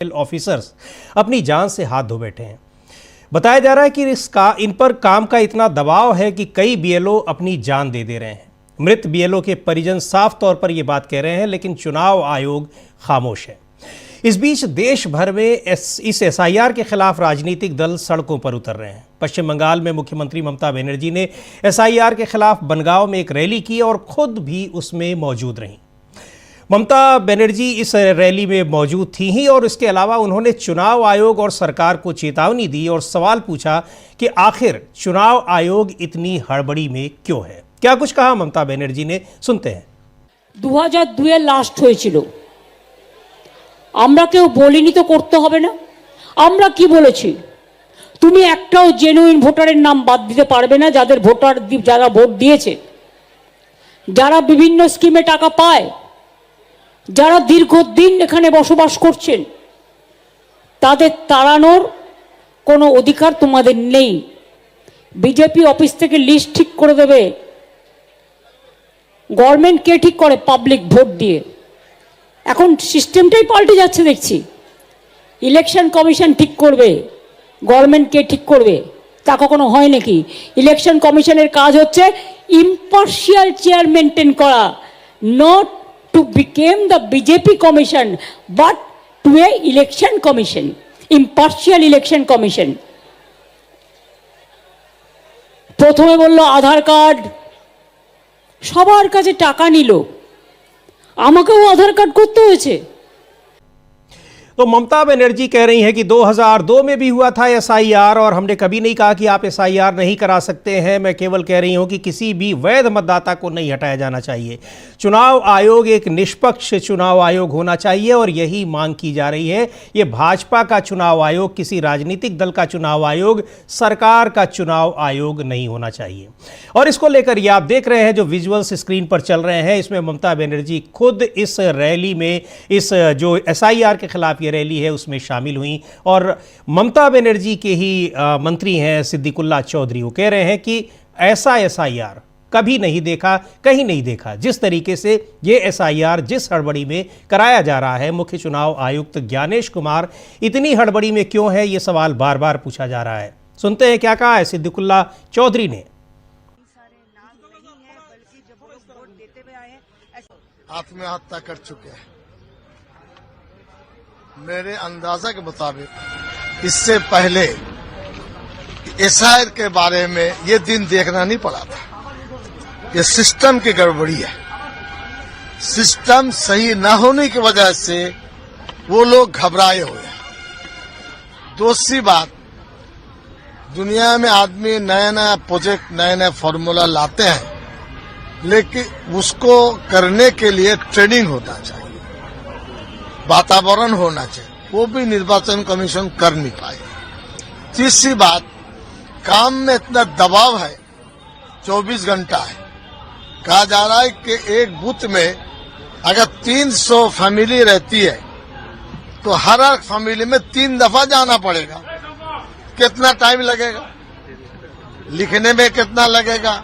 Officers अपनी जान से हाथ धो बैठे हैं। बताया जा रहा है कि इन पर काम का इतना दबाव है कि कई बीएलओ अपनी जान दे रहे हैं। मृत बीएलओ के परिजन साफ तौर पर यह बात कह रहे हैं, लेकिन चुनाव आयोग खामोश है। इस बीच देश भर में इस एसआईआर के खिलाफ राजनीतिक दल सड़कों पर उतर रहे हैं। पश्चिम बंगाल में मुख्यमंत्री ममता बनर्जी ने एसआईआर के खिलाफ बनगांव में एक रैली की और खुद भी उसमें मौजूद रहीं। ममता बनर्जी इस रैली में मौजूद थी ही और इसके अलावा उन्होंने चुनाव आयोग और सरकार को चेतावनी दी और सवाल पूछा कि आखिर चुनाव आयोग इतनी हड़बड़ी में क्यों है। क्या कुछ कहा ममता बनर्जी ने, सुनते हैं। 2002 लास्ट হয়েছিল, আমরা কেউ বলিনি তো করতে হবে না। আমরা কি বলেছি, তুমি একটাও জেনুইন ভোটারের নাম বাদ দিতে পারবে না যারা ভোট দিয়েছে, যারা বিভিন্ন স্কিমে টাকা পায়, যারা দীর্ঘদিন এখানে বসবাস করছেন, তাদের তাড়ানোর কোনো অধিকার তোমাদের নেই। বিজেপি অফিস থেকে লিস্ট ঠিক করে দেবে। গভর্নমেন্ট কে ঠিক করে? পাবলিক ভোট দিয়ে। এখন সিস্টেমটাই পাল্টে যাচ্ছে দেখছি। ইলেকশন কমিশন ঠিক করবে, গভর্নমেন্ট কে ঠিক করবে, তা কখনো হয় নাকি? ইলেকশন কমিশনের কাজ হচ্ছে ইম্পার্শিয়াল চেয়ার মেনটেন করা, not to become the BJP commission but to a election commission, impartial election commission. প্রথমে বলল আধার কার্ড, সবার কাছে টাকা নিল, আমাকেও আধার কার্ড করতে হয়েছে। तो ममता बनर्जी कह रही हैं कि 2002 में भी हुआ था एसआईआर और हमने कभी नहीं कहा कि आप एसआईआर नहीं करा सकते हैं। मैं केवल कह रही हूं कि किसी भी वैध मतदाता को नहीं हटाया जाना चाहिए। चुनाव आयोग एक निष्पक्ष चुनाव आयोग होना चाहिए और यही मांग की जा रही है। ये भाजपा का चुनाव आयोग, किसी राजनीतिक दल का चुनाव आयोग, सरकार का चुनाव आयोग नहीं होना चाहिए। और इसको लेकर ये आप देख रहे हैं जो विजुअल्स स्क्रीन पर चल रहे हैं, इसमें ममता बनर्जी खुद इस रैली में, इस जो एसआईआर के खिलाफ रैली है उसमें शामिल हुई। और ममता बनर्जी के ही मंत्री हैं सिद्दीकुल्ला चौधरी, वो कह रहे हैं कि ऐसा एसआईआर कभी नहीं देखा, कहीं नहीं देखा। जिस तरीके से ये एसआईआर जिस हड़बड़ी में कराया जा रहा है, मुख्य चुनाव आयुक्त ज्ञानेश कुमार इतनी हड़बड़ी में क्यों है, ये सवाल बार बार पूछा जा रहा है। सुनते हैं क्या कहा है सिद्दीकुल्ला चौधरी ने। आत्महत्या कर चुके हैं। मेरे अंदाजा के मुताबिक इससे पहले एसआईआर के बारे में ये दिन देखना नहीं पड़ा था। ये सिस्टम की गड़बड़ी है। सिस्टम सही न होने की वजह से वो लोग घबराए हुए हैं। दूसरी बात, दुनिया में आदमी नया नया प्रोजेक्ट, नया नया फॉर्मूला लाते हैं, लेकिन उसको करने के लिए ट्रेनिंग होना चाहिए, वातावरण होना चाहिए। वो भी निर्वाचन कमीशन कर नहीं पाए। तीसरी बात, काम में इतना दबाव है, 24 घंटा है। कहा जा रहा है कि एक बूथ में अगर 300 फैमिली रहती है तो हर फैमिली में 3 दफा जाना पड़ेगा। कितना टाइम लगेगा? लिखने में कितना लगेगा?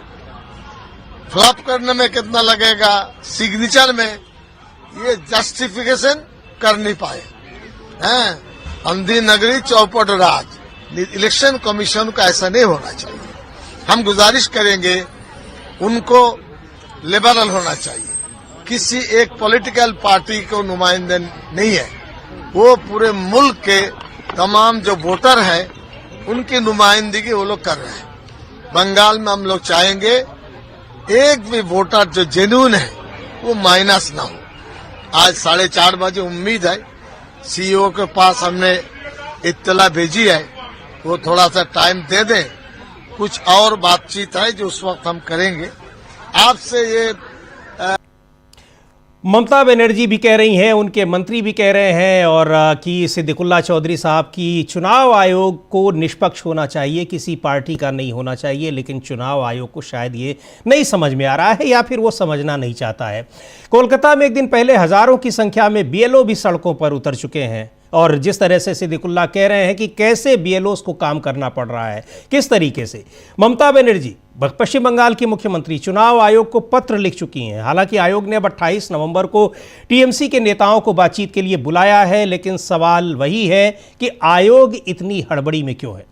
फ्लॉप करने में कितना लगेगा? सिग्नेचर में? ये जस्टिफिकेशन कर नहीं पाए हैं। अंधी नगरी चौपट राज। इलेक्शन कमीशन का ऐसा नहीं होना चाहिए। हम गुजारिश करेंगे उनको लिबरल होना चाहिए। किसी एक पॉलिटिकल पार्टी को नुमाइंदे नहीं है, वो पूरे मुल्क के तमाम जो वोटर हैं उनकी नुमाइंदगी वो लोग कर रहे हैं। बंगाल में हम लोग चाहेंगे एक भी वोटर जो जेन्युइन है वो माइनस ना हो। आज 4:30 बजे उम्मीद है, सीईओ के पास हमने इत्तला भेजी है, वो थोड़ा सा टाइम दे दें। कुछ और बातचीत है जो उस वक्त हम करेंगे। आपसे ये ममता बनर्जी भी कह रही हैं, उनके मंत्री भी कह रहे हैं और कि सिद्दीकुल्ला चौधरी साहब की चुनाव आयोग को निष्पक्ष होना चाहिए, किसी पार्टी का नहीं होना चाहिए। लेकिन चुनाव आयोग को शायद ये नहीं समझ में आ रहा है या फिर वो समझना नहीं चाहता है। कोलकाता में एक दिन पहले हजारों की संख्या में बीएलओ भी सड़कों पर उतर चुके हैं। और जिस तरह से सिद्दीकुल्ला कह रहे हैं कि कैसे बीएलओस को काम करना पड़ रहा है, किस तरीके से। ममता बनर्जी पश्चिम बंगाल की मुख्यमंत्री चुनाव आयोग को पत्र लिख चुकी हैं। हालांकि आयोग ने अब 28 नवंबर को टीएमसी के नेताओं को बातचीत के लिए बुलाया है, लेकिन सवाल वही है कि आयोग इतनी हड़बड़ी में क्यों है।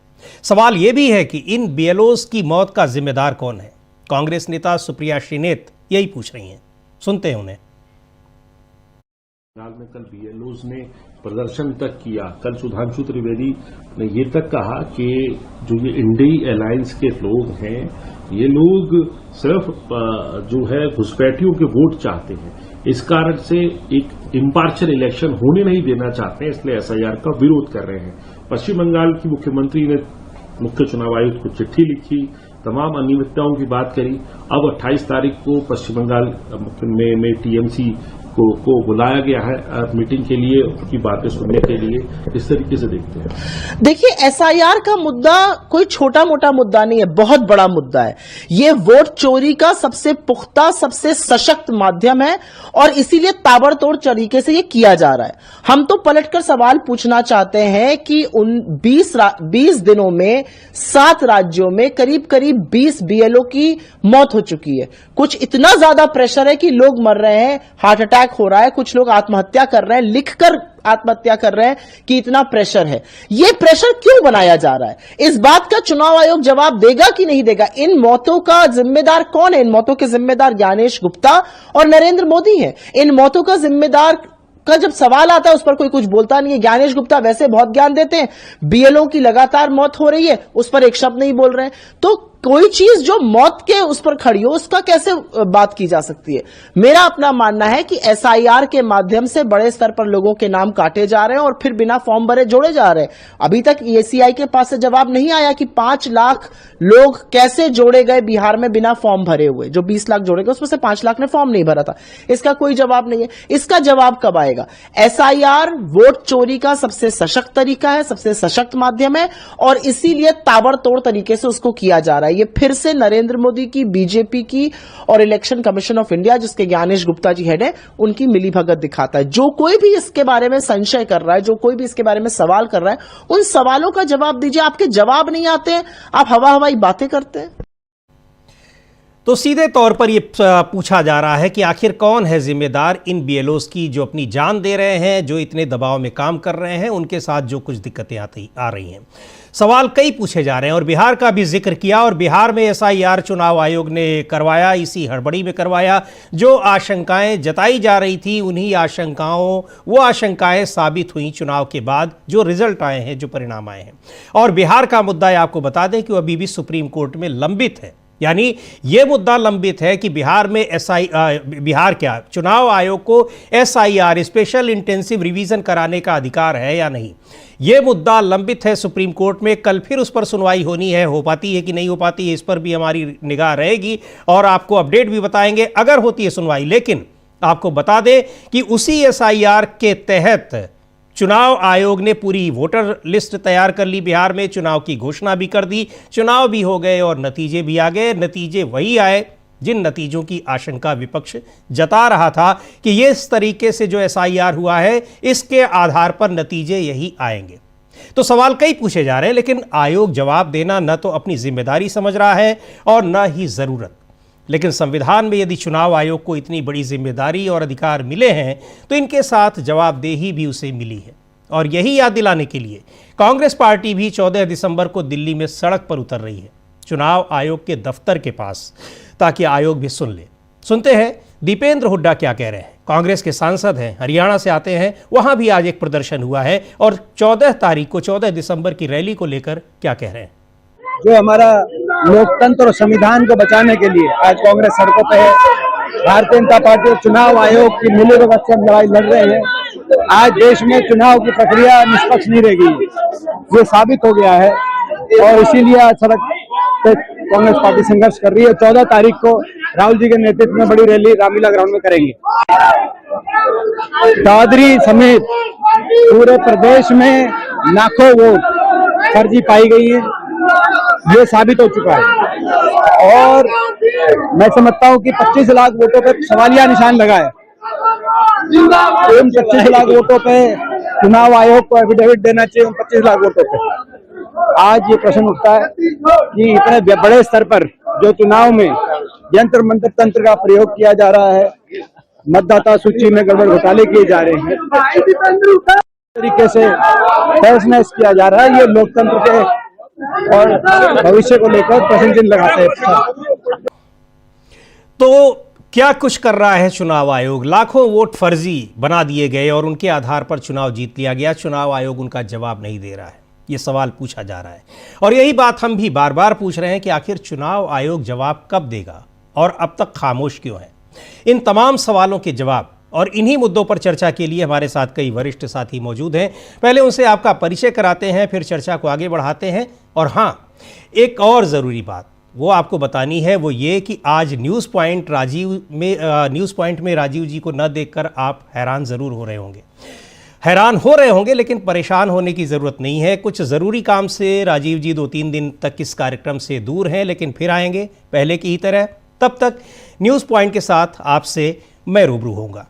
सवाल यह भी है कि इन बीएलओस की मौत का जिम्मेदार कौन है। कांग्रेस नेता सुप्रिया श्रीनेत यही पूछ रही हैं, सुनते हैं उन्हें। में कल बीएलओस ने प्रदर्शन तक किया। कल सुधांशु त्रिवेदी ने ये तक कहा कि जो ये इंडी अलायंस के लोग हैं, ये लोग सिर्फ जो है घुसपैठियों के वोट चाहते हैं, इस कारण से एक इम्पार्शियल इलेक्शन होने नहीं देना चाहते हैं, इसलिए एसआईआर का विरोध कर रहे हैं। पश्चिम बंगाल की मुख्यमंत्री ने मुख्य चुनाव आयुक्त को चिट्ठी लिखी, तमाम अनियमितताओं की बात करी। अब 28 तारीख को पश्चिम बंगाल में टीएमसी को बुलाया गया है मीटिंग के लिए, उनकी बातें सुनने के लिए। इस तरीके से देखते हैं। देखिए, एसआईआर का मुद्दा कोई छोटा मोटा मुद्दा नहीं है, बहुत बड़ा मुद्दा है। ये वोट चोरी का सबसे पुख्ता, सबसे सशक्त माध्यम है और इसीलिए ताबड़तोड़ तरीके से ये किया जा रहा है। हम तो पलटकर सवाल पूछना चाहते हैं कि उन 20 दिनों में 7 राज्यों में करीब करीब 20 बीएलओ की मौत हो चुकी है। कुछ इतना ज्यादा प्रेशर है कि लोग मर रहे हैं, हार्ट अटैक हो रहा है, कुछ लोग आत्महत्या कर रहे हैं, लिखकर आत्महत्या कर रहे हैं कि इतना प्रेशर है। यह प्रेशर क्यों बनाया जा रहा है, इस बात का चुनाव आयोग जवाब देगा कि नहीं देगा। इन मौतों का जिम्मेदार कौन है? इन मौतों के जिम्मेदार ज्ञानेश गुप्ता और नरेंद्र मोदी हैं। इन मौतों का जिम्मेदार का जब सवाल आता है उस पर कोई कुछ बोलता नहीं है। ज्ञानेश गुप्ता वैसे बहुत ज्ञान देते हैं, बीएलओ की लगातार मौत हो रही है, उस पर एक शब्द नहीं बोल रहे हैं। तो कोई चीज जो मौत के उस पर खड़ी हो, उसका कैसे बात की जा सकती है? मेरा अपना मानना है कि एसआईआर के माध्यम से बड़े स्तर पर लोगों के नाम काटे जा रहे हैं और फिर बिना फॉर्म भरे जोड़े जा रहे हैं। अभी तक एसीआई के पास से जवाब नहीं आया कि 5 लाख लोग कैसे जोड़े गए बिहार में बिना फॉर्म भरे हुए। जो 20 लाख जोड़े गए उसमें से 5 लाख ने फॉर्म नहीं भरा था। इसका कोई जवाब नहीं है। इसका जवाब कब आएगा? एसआईआर वोट चोरी का सबसे सशक्त तरीका है, सबसे सशक्त माध्यम है और इसीलिए ताबड़तोड़ तरीके से उसको किया जा रहा है। ये फिर से नरेंद्र मोदी की, बीजेपी की और इलेक्शन कमीशन ऑफ इंडिया, जिसके ज्ञानेश गुप्ता जी हेड है, उनकी मिलीभगत दिखाता है। जो कोई भी इसके बारे में संशय कर रहा है, जो कोई भी इसके बारे में सवाल कर रहा है, उन सवालों का जवाब दीजिए। आपके जवाब नहीं आते हैं, आप हवा हवाई बातें करते हैं। तो सीधे तौर पर यह पूछा जा रहा है कि आखिर कौन है जिम्मेदार इन बीएलओस की जो अपनी जान दे रहे हैं, जो इतने दबाव में काम कर रहे हैं, उनके साथ जो कुछ दिक्कतें आ रही हैं। सवाल कई पूछे जा रहे हैं और बिहार का भी जिक्र किया। और बिहार में एसआईआर चुनाव आयोग ने करवाया, इसी हड़बड़ी में करवाया। जो आशंकाएं जताई जा रही थी, उन्हीं वो आशंकाएं साबित हुई चुनाव के बाद, जो रिजल्ट आए हैं, जो परिणाम आए हैं। और बिहार का मुद्दा आपको बता दें कि वो अभी भी सुप्रीम कोर्ट में लंबित है। यानी यह मुद्दा लंबित है कि बिहार में चुनाव आयोग को एसआईआर स्पेशल इंटेंसिव रिवीजन कराने का अधिकार है या नहीं। यह मुद्दा लंबित है सुप्रीम कोर्ट में। कल फिर उस पर सुनवाई होनी है, हो पाती है कि नहीं हो पाती है, इस पर भी हमारी निगाह रहेगी और आपको अपडेट भी बताएंगे अगर होती है सुनवाई। लेकिन आपको बता दें कि उसी एसआईआर के तहत चुनाव आयोग ने पूरी वोटर लिस्ट तैयार कर ली बिहार में, चुनाव की घोषणा भी कर दी, चुनाव भी हो गए और नतीजे भी आ गए। नतीजे वही आए जिन नतीजों की आशंका विपक्ष जता रहा था कि ये इस तरीके से जो एसआईआर हुआ है, इसके आधार पर नतीजे यही आएंगे। तो सवाल कई पूछे जा रहे हैं, लेकिन आयोग जवाब देना न तो अपनी जिम्मेदारी समझ रहा है और न ही ज़रूरत। लेकिन संविधान में यदि चुनाव आयोग को इतनी बड़ी जिम्मेदारी और अधिकार मिले हैं, तो इनके साथ जवाबदेही भी उसे मिली है। और यही याद दिलाने के लिए कांग्रेस पार्टी भी 14 दिसंबर को दिल्ली में सड़क पर उतर रही है, चुनाव आयोग के दफ्तर के पास, ताकि आयोग भी सुन ले। सुनते हैं दीपेंद्र हुड्डा क्या कह रहे हैं। कांग्रेस के सांसद हैं, हरियाणा से आते हैं, वहां भी आज एक प्रदर्शन हुआ है और 14 दिसंबर की रैली को लेकर क्या कह रहे हैं। जो हमारा लोकतंत्र और संविधान को बचाने के लिए आज कांग्रेस सड़कों पे है। भारतीय जनता पार्टी और चुनाव आयोग की मिलीभगत से हम लड़ाई लड़ रहे हैं। आज देश में चुनाव की प्रक्रिया निष्पक्ष नहीं रह गई, ये साबित हो गया है और इसीलिए आज सड़क पे कांग्रेस पार्टी संघर्ष कर रही है। 14 तारीख को राहुल जी के नेतृत्व में बड़ी रैली रामलीला ग्राउंड में करेंगे। दादरी समेत पूरे प्रदेश में लाखों वोट फर्जी पाई गई है, ये साबित हो चुका है। और मैं समझता हूं कि 25 लाख वोटों पे सवालिया निशान लगा है। इन 25 लाख वोटों पे चुनाव आयोग को एफिडेविट देना चाहिए 25 लाख वोटों पे। आज ये प्रश्न उठता है कि इतने बड़े स्तर पर जो चुनाव में यंत्र मंत्र तंत्र का प्रयोग किया जा रहा है, मतदाता सूची में गड़बड़ घोटाले किए जा रहे हैं, तरीके से तहस नहस किया जा रहा है, ये लोकतंत्र के और भविष्य को लेकर प्रश्न चिन्ह लगाते हैं। तो क्या कुछ कर रहा है चुनाव आयोग? लाखों वोट फर्जी बना दिए गए और उनके आधार पर चुनाव जीत लिया गया। चुनाव आयोग उनका जवाब नहीं दे रहा है, ये सवाल पूछा जा रहा है। और यही बात हम भी बार बार पूछ रहे हैं कि आखिर चुनाव आयोग जवाब कब देगा और अब तक खामोश क्यों है? इन तमाम सवालों के जवाब और इन्हीं मुद्दों पर चर्चा के लिए हमारे साथ कई वरिष्ठ साथी मौजूद हैं। पहले उनसे आपका परिचय कराते हैं, फिर चर्चा को आगे बढ़ाते हैं। और हाँ, एक और ज़रूरी बात वो आपको बतानी है, वो ये कि आज न्यूज़ पॉइंट में राजीव जी को न देखकर आप हैरान ज़रूर हो रहे होंगे। हैरान हो रहे होंगे, लेकिन परेशान होने की ज़रूरत नहीं है। कुछ ज़रूरी काम से राजीव जी 2-3 दिन तक इस कार्यक्रम से दूर हैं, लेकिन फिर आएंगे पहले की ही तरह। तब तक न्यूज़ पॉइंट के साथ आपसे मैं रूबरू होऊंगा।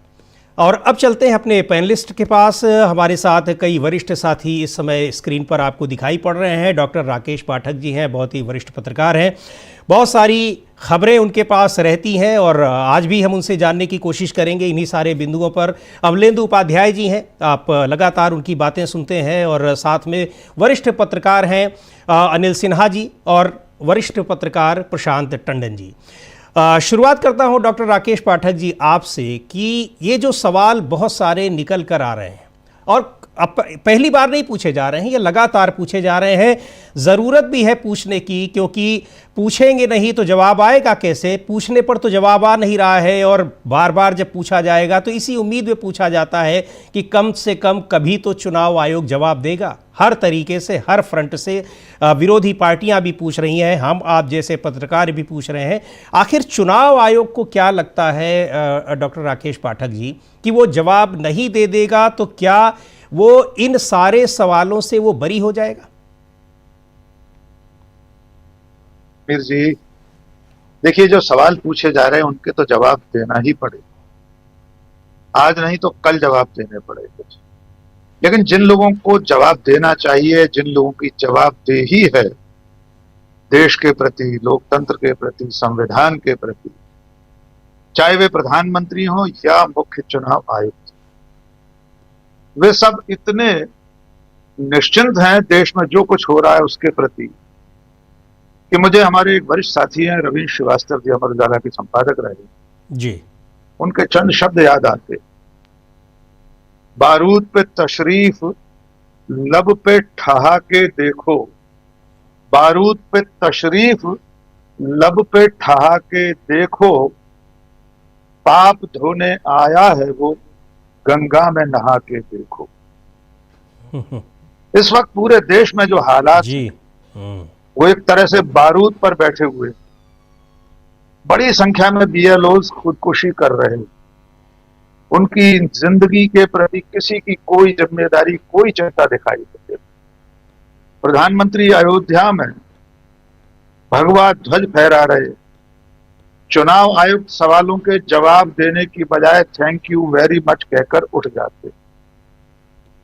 और अब चलते हैं अपने पैनलिस्ट के पास। हमारे साथ कई वरिष्ठ साथी इस समय स्क्रीन पर आपको दिखाई पड़ रहे हैं। डॉक्टर राकेश पाठक जी हैं, बहुत ही वरिष्ठ पत्रकार हैं, बहुत सारी खबरें उनके पास रहती हैं और आज भी हम उनसे जानने की कोशिश करेंगे इन्हीं सारे बिंदुओं पर। अमलेंदु उपाध्याय जी हैं, आप लगातार उनकी बातें सुनते हैं। और साथ में वरिष्ठ पत्रकार हैं अनिल सिन्हा जी और वरिष्ठ पत्रकार प्रशांत टंडन जी। शुरुआत करता हूं डॉक्टर राकेश पाठक जी आपसे कि ये जो सवाल बहुत सारे निकल कर आ रहे हैं और अब पहली बार नहीं पूछे जा रहे हैं, ये लगातार पूछे जा रहे हैं। ज़रूरत भी है पूछने की, क्योंकि पूछेंगे नहीं तो जवाब आएगा कैसे? पूछने पर तो जवाब आ नहीं रहा है और बार बार जब पूछा जाएगा तो इसी उम्मीद में पूछा जाता है कि कम से कम कभी तो चुनाव आयोग जवाब देगा। हर तरीके से, हर फ्रंट से विरोधी पार्टियां भी पूछ रही हैं, हम आप जैसे पत्रकार भी पूछ रहे हैं। आखिर चुनाव आयोग को क्या लगता है डॉक्टर राकेश पाठक जी कि वो जवाब नहीं दे देगा तो क्या वो इन सारे सवालों से वो बरी हो जाएगा? मीर जी, देखिए, जो सवाल पूछे जा रहे हैं उनके तो जवाब देना ही पड़ेगा। आज नहीं तो कल जवाब देने पड़ेंगे। लेकिन जिन लोगों को जवाब देना चाहिए, जिन लोगों की जवाबदेही है देश के प्रति, लोकतंत्र के प्रति, संविधान के प्रति, चाहे वे प्रधानमंत्री हो या मुख्य चुनाव आयुक्त, वे सब इतने निश्चिंत हैं देश में जो कुछ हो रहा है उसके प्रति कि मुझे हमारे एक वरिष्ठ साथी हैं रवीश श्रीवास्तव जी, अमर उजाला के संपादक रहे जी, उनके चंद शब्द याद आते। बारूद पे तशरीफ लब पे ठहाके देखो, बारूद पे तशरीफ लब पे ठहाके देखो, पाप धोने आया है वो गंगा में नहा के देखो। इस वक्त पूरे देश में जो हालात जी वो एक तरह से बारूद पर बैठे हुए, बड़ी संख्या में बीएलओज खुदकुशी कर रहे हैं। उनकी जिंदगी के प्रति किसी की कोई जिम्मेदारी, कोई चिंता दिखाई नहीं देती। प्रधानमंत्री अयोध्या में भगवा ध्वज फहरा रहे, चुनाव आयुक्त सवालों के जवाब देने की बजाय थैंक यू वेरी मच कहकर उठ जाते।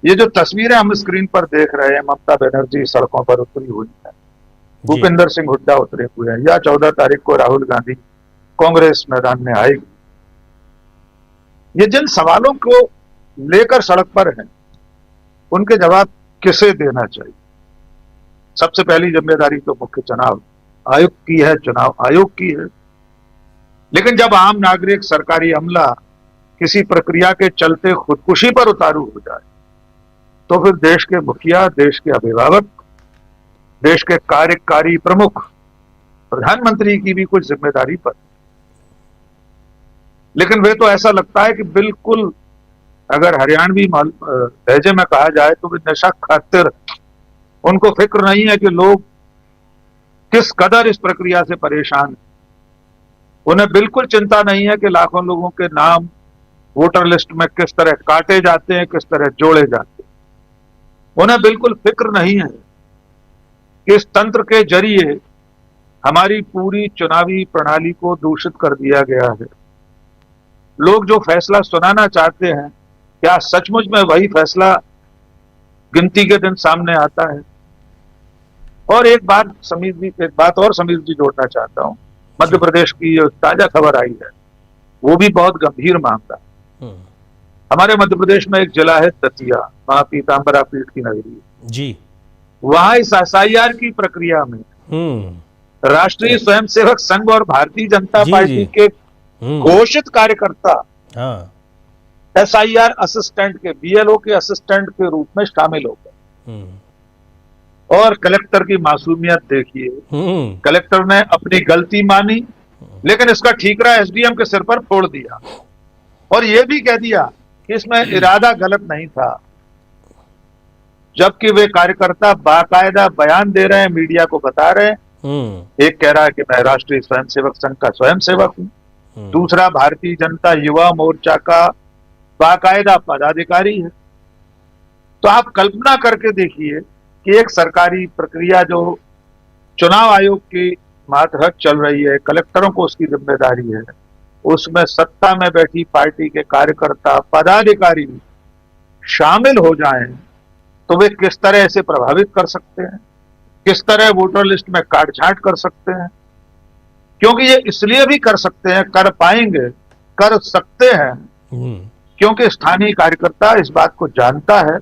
ये जो तस्वीरें हम स्क्रीन पर देख रहे हैं, ममता बनर्जी सड़कों पर उतरी हुई है, भूपेंद्र सिंह हुड्डा उतरे हुए हैं, या 14 तारीख को राहुल गांधी कांग्रेस मैदान में आएगी, ये जिन सवालों को लेकर सड़क पर हैं उनके जवाब किसे देना चाहिए? सबसे पहली जिम्मेदारी तो मुख्य चुनाव आयुक्त की है, चुनाव आयोग की है। लेकिन जब आम नागरिक, सरकारी अमला किसी प्रक्रिया के चलते खुदकुशी पर उतारू हो जाए तो फिर देश के मुखिया, देश के अभिभावक, देश के कार्यकारी प्रमुख, प्रधानमंत्री की भी कुछ जिम्मेदारी पर। लेकिन वे तो ऐसा लगता है कि बिल्कुल, अगर हरियाणवी लहजे में कहा जाए तो वे नशा खातिर, उनको फिक्र नहीं है कि लोग किस कदर इस प्रक्रिया से परेशान हैं। उन्हें बिल्कुल चिंता नहीं है कि लाखों लोगों के नाम वोटर लिस्ट में किस तरह काटे जाते हैं, किस तरह जोड़े जाते हैं। उन्हें बिल्कुल फिक्र नहीं है कि इस तंत्र के जरिए हमारी पूरी चुनावी प्रणाली को दूषित कर दिया गया है। लोग जो फैसला सुनाना चाहते हैं, क्या सचमुच में वही फैसला गिनती के दिन सामने आता है। और एक बात समीर जी जोड़ना चाहता हूं। मध्य प्रदेश की जो ताजा खबर आई है वो भी बहुत गंभीर मामला है। हमारे मध्य प्रदेश में एक जिला है दतिया, वहां पीताम्बरा पीठ की नगरी जी। वहां इस एसआईआर की प्रक्रिया में राष्ट्रीय स्वयंसेवक संघ और भारतीय जनता पार्टी के घोषित कार्यकर्ता एसआईआर असिस्टेंट के, बीएलओ के असिस्टेंट के रूप में शामिल हो गए। और कलेक्टर की मासूमियत देखिए, कलेक्टर ने अपनी गलती मानी लेकिन इसका ठीकरा एसडीएम के सिर पर फोड़ दिया और यह भी कह दिया कि इसमें इरादा गलत नहीं था, जबकि वे कार्यकर्ता बाकायदा बयान दे रहे हैं, मीडिया को बता रहे हैं। एक कह रहा है कि मैं राष्ट्रीय स्वयंसेवक संघ का स्वयंसेवक हूं, दूसरा भारतीय जनता युवा मोर्चा का बाकायदा पदाधिकारी है। तो आप कल्पना करके देखिए कि एक सरकारी प्रक्रिया जो चुनाव आयोग की मातहत चल रही है, कलेक्टरों को उसकी जिम्मेदारी है, उसमें सत्ता में बैठी पार्टी के कार्यकर्ता पदाधिकारी शामिल हो जाएं तो वे किस तरह से प्रभावित कर सकते हैं, किस तरह वोटर लिस्ट में काटछांट कर सकते हैं। क्योंकि ये इसलिए भी कर सकते हैं, कर पाएंगे, कर सकते हैं क्योंकि स्थानीय कार्यकर्ता इस बात को जानता है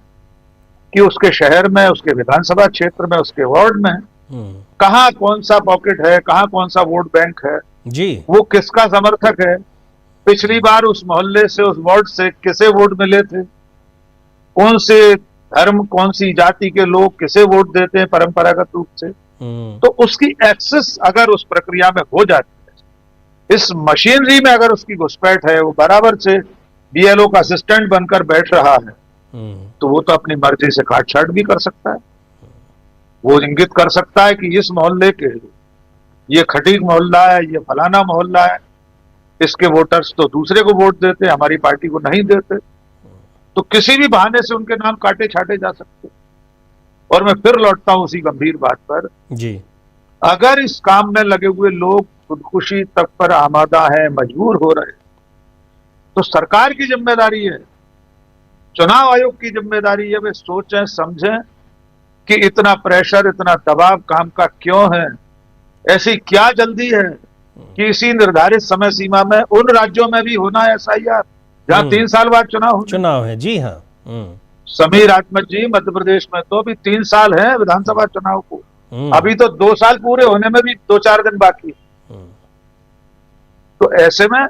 कि उसके शहर में, उसके विधानसभा क्षेत्र में, उसके वार्ड में कहां कौन सा पॉकेट है, कहां कौन सा वोट बैंक है जी, वो किसका समर्थक है, पिछली बार उस मोहल्ले से, उस वार्ड से किसे वोट मिले थे, कौन से धर्म, कौन सी जाति के लोग किसे वोट देते हैं परंपरागत रूप से। तो उसकी एक्सेस अगर उस प्रक्रिया में हो जाती है, इस मशीनरी में अगर उसकी घुसपैठ है, वो बराबर से बीएलओ का असिस्टेंट बनकर बैठ रहा है, तो वो तो अपनी मर्जी से काटछाट भी कर सकता है। वो इंगित कर सकता है कि इस मोहल्ले के, ये खटीक मोहल्ला है, ये फलाना मोहल्ला है, इसके वोटर्स तो दूसरे को वोट देते, हमारी पार्टी को नहीं देते, तो किसी भी बहाने से उनके नाम काटे छाटे जा सकते। और मैं फिर लौटता हूं उसी गंभीर बात पर जी, अगर इस काम में लगे हुए लोग खुदकुशी तक पर आमादा है, मजबूर हो रहे, तो सरकार की जिम्मेदारी है, चुनाव आयोग की जिम्मेदारी है, वे सोचें समझें कि इतना प्रेशर, इतना दबाव काम का क्यों है, ऐसी क्या जल्दी है कि इसी निर्धारित समय सीमा में उन राज्यों में भी होना है एसआईआर जहां 3 साल बाद चुनाव है। जी हाँ। समीर आत्मज जी, मध्य प्रदेश में तो अभी 3 साल है विधानसभा चुनाव को, अभी तो 2 साल पूरे होने में भी 2-4 दिन बाकी। तो ऐसे में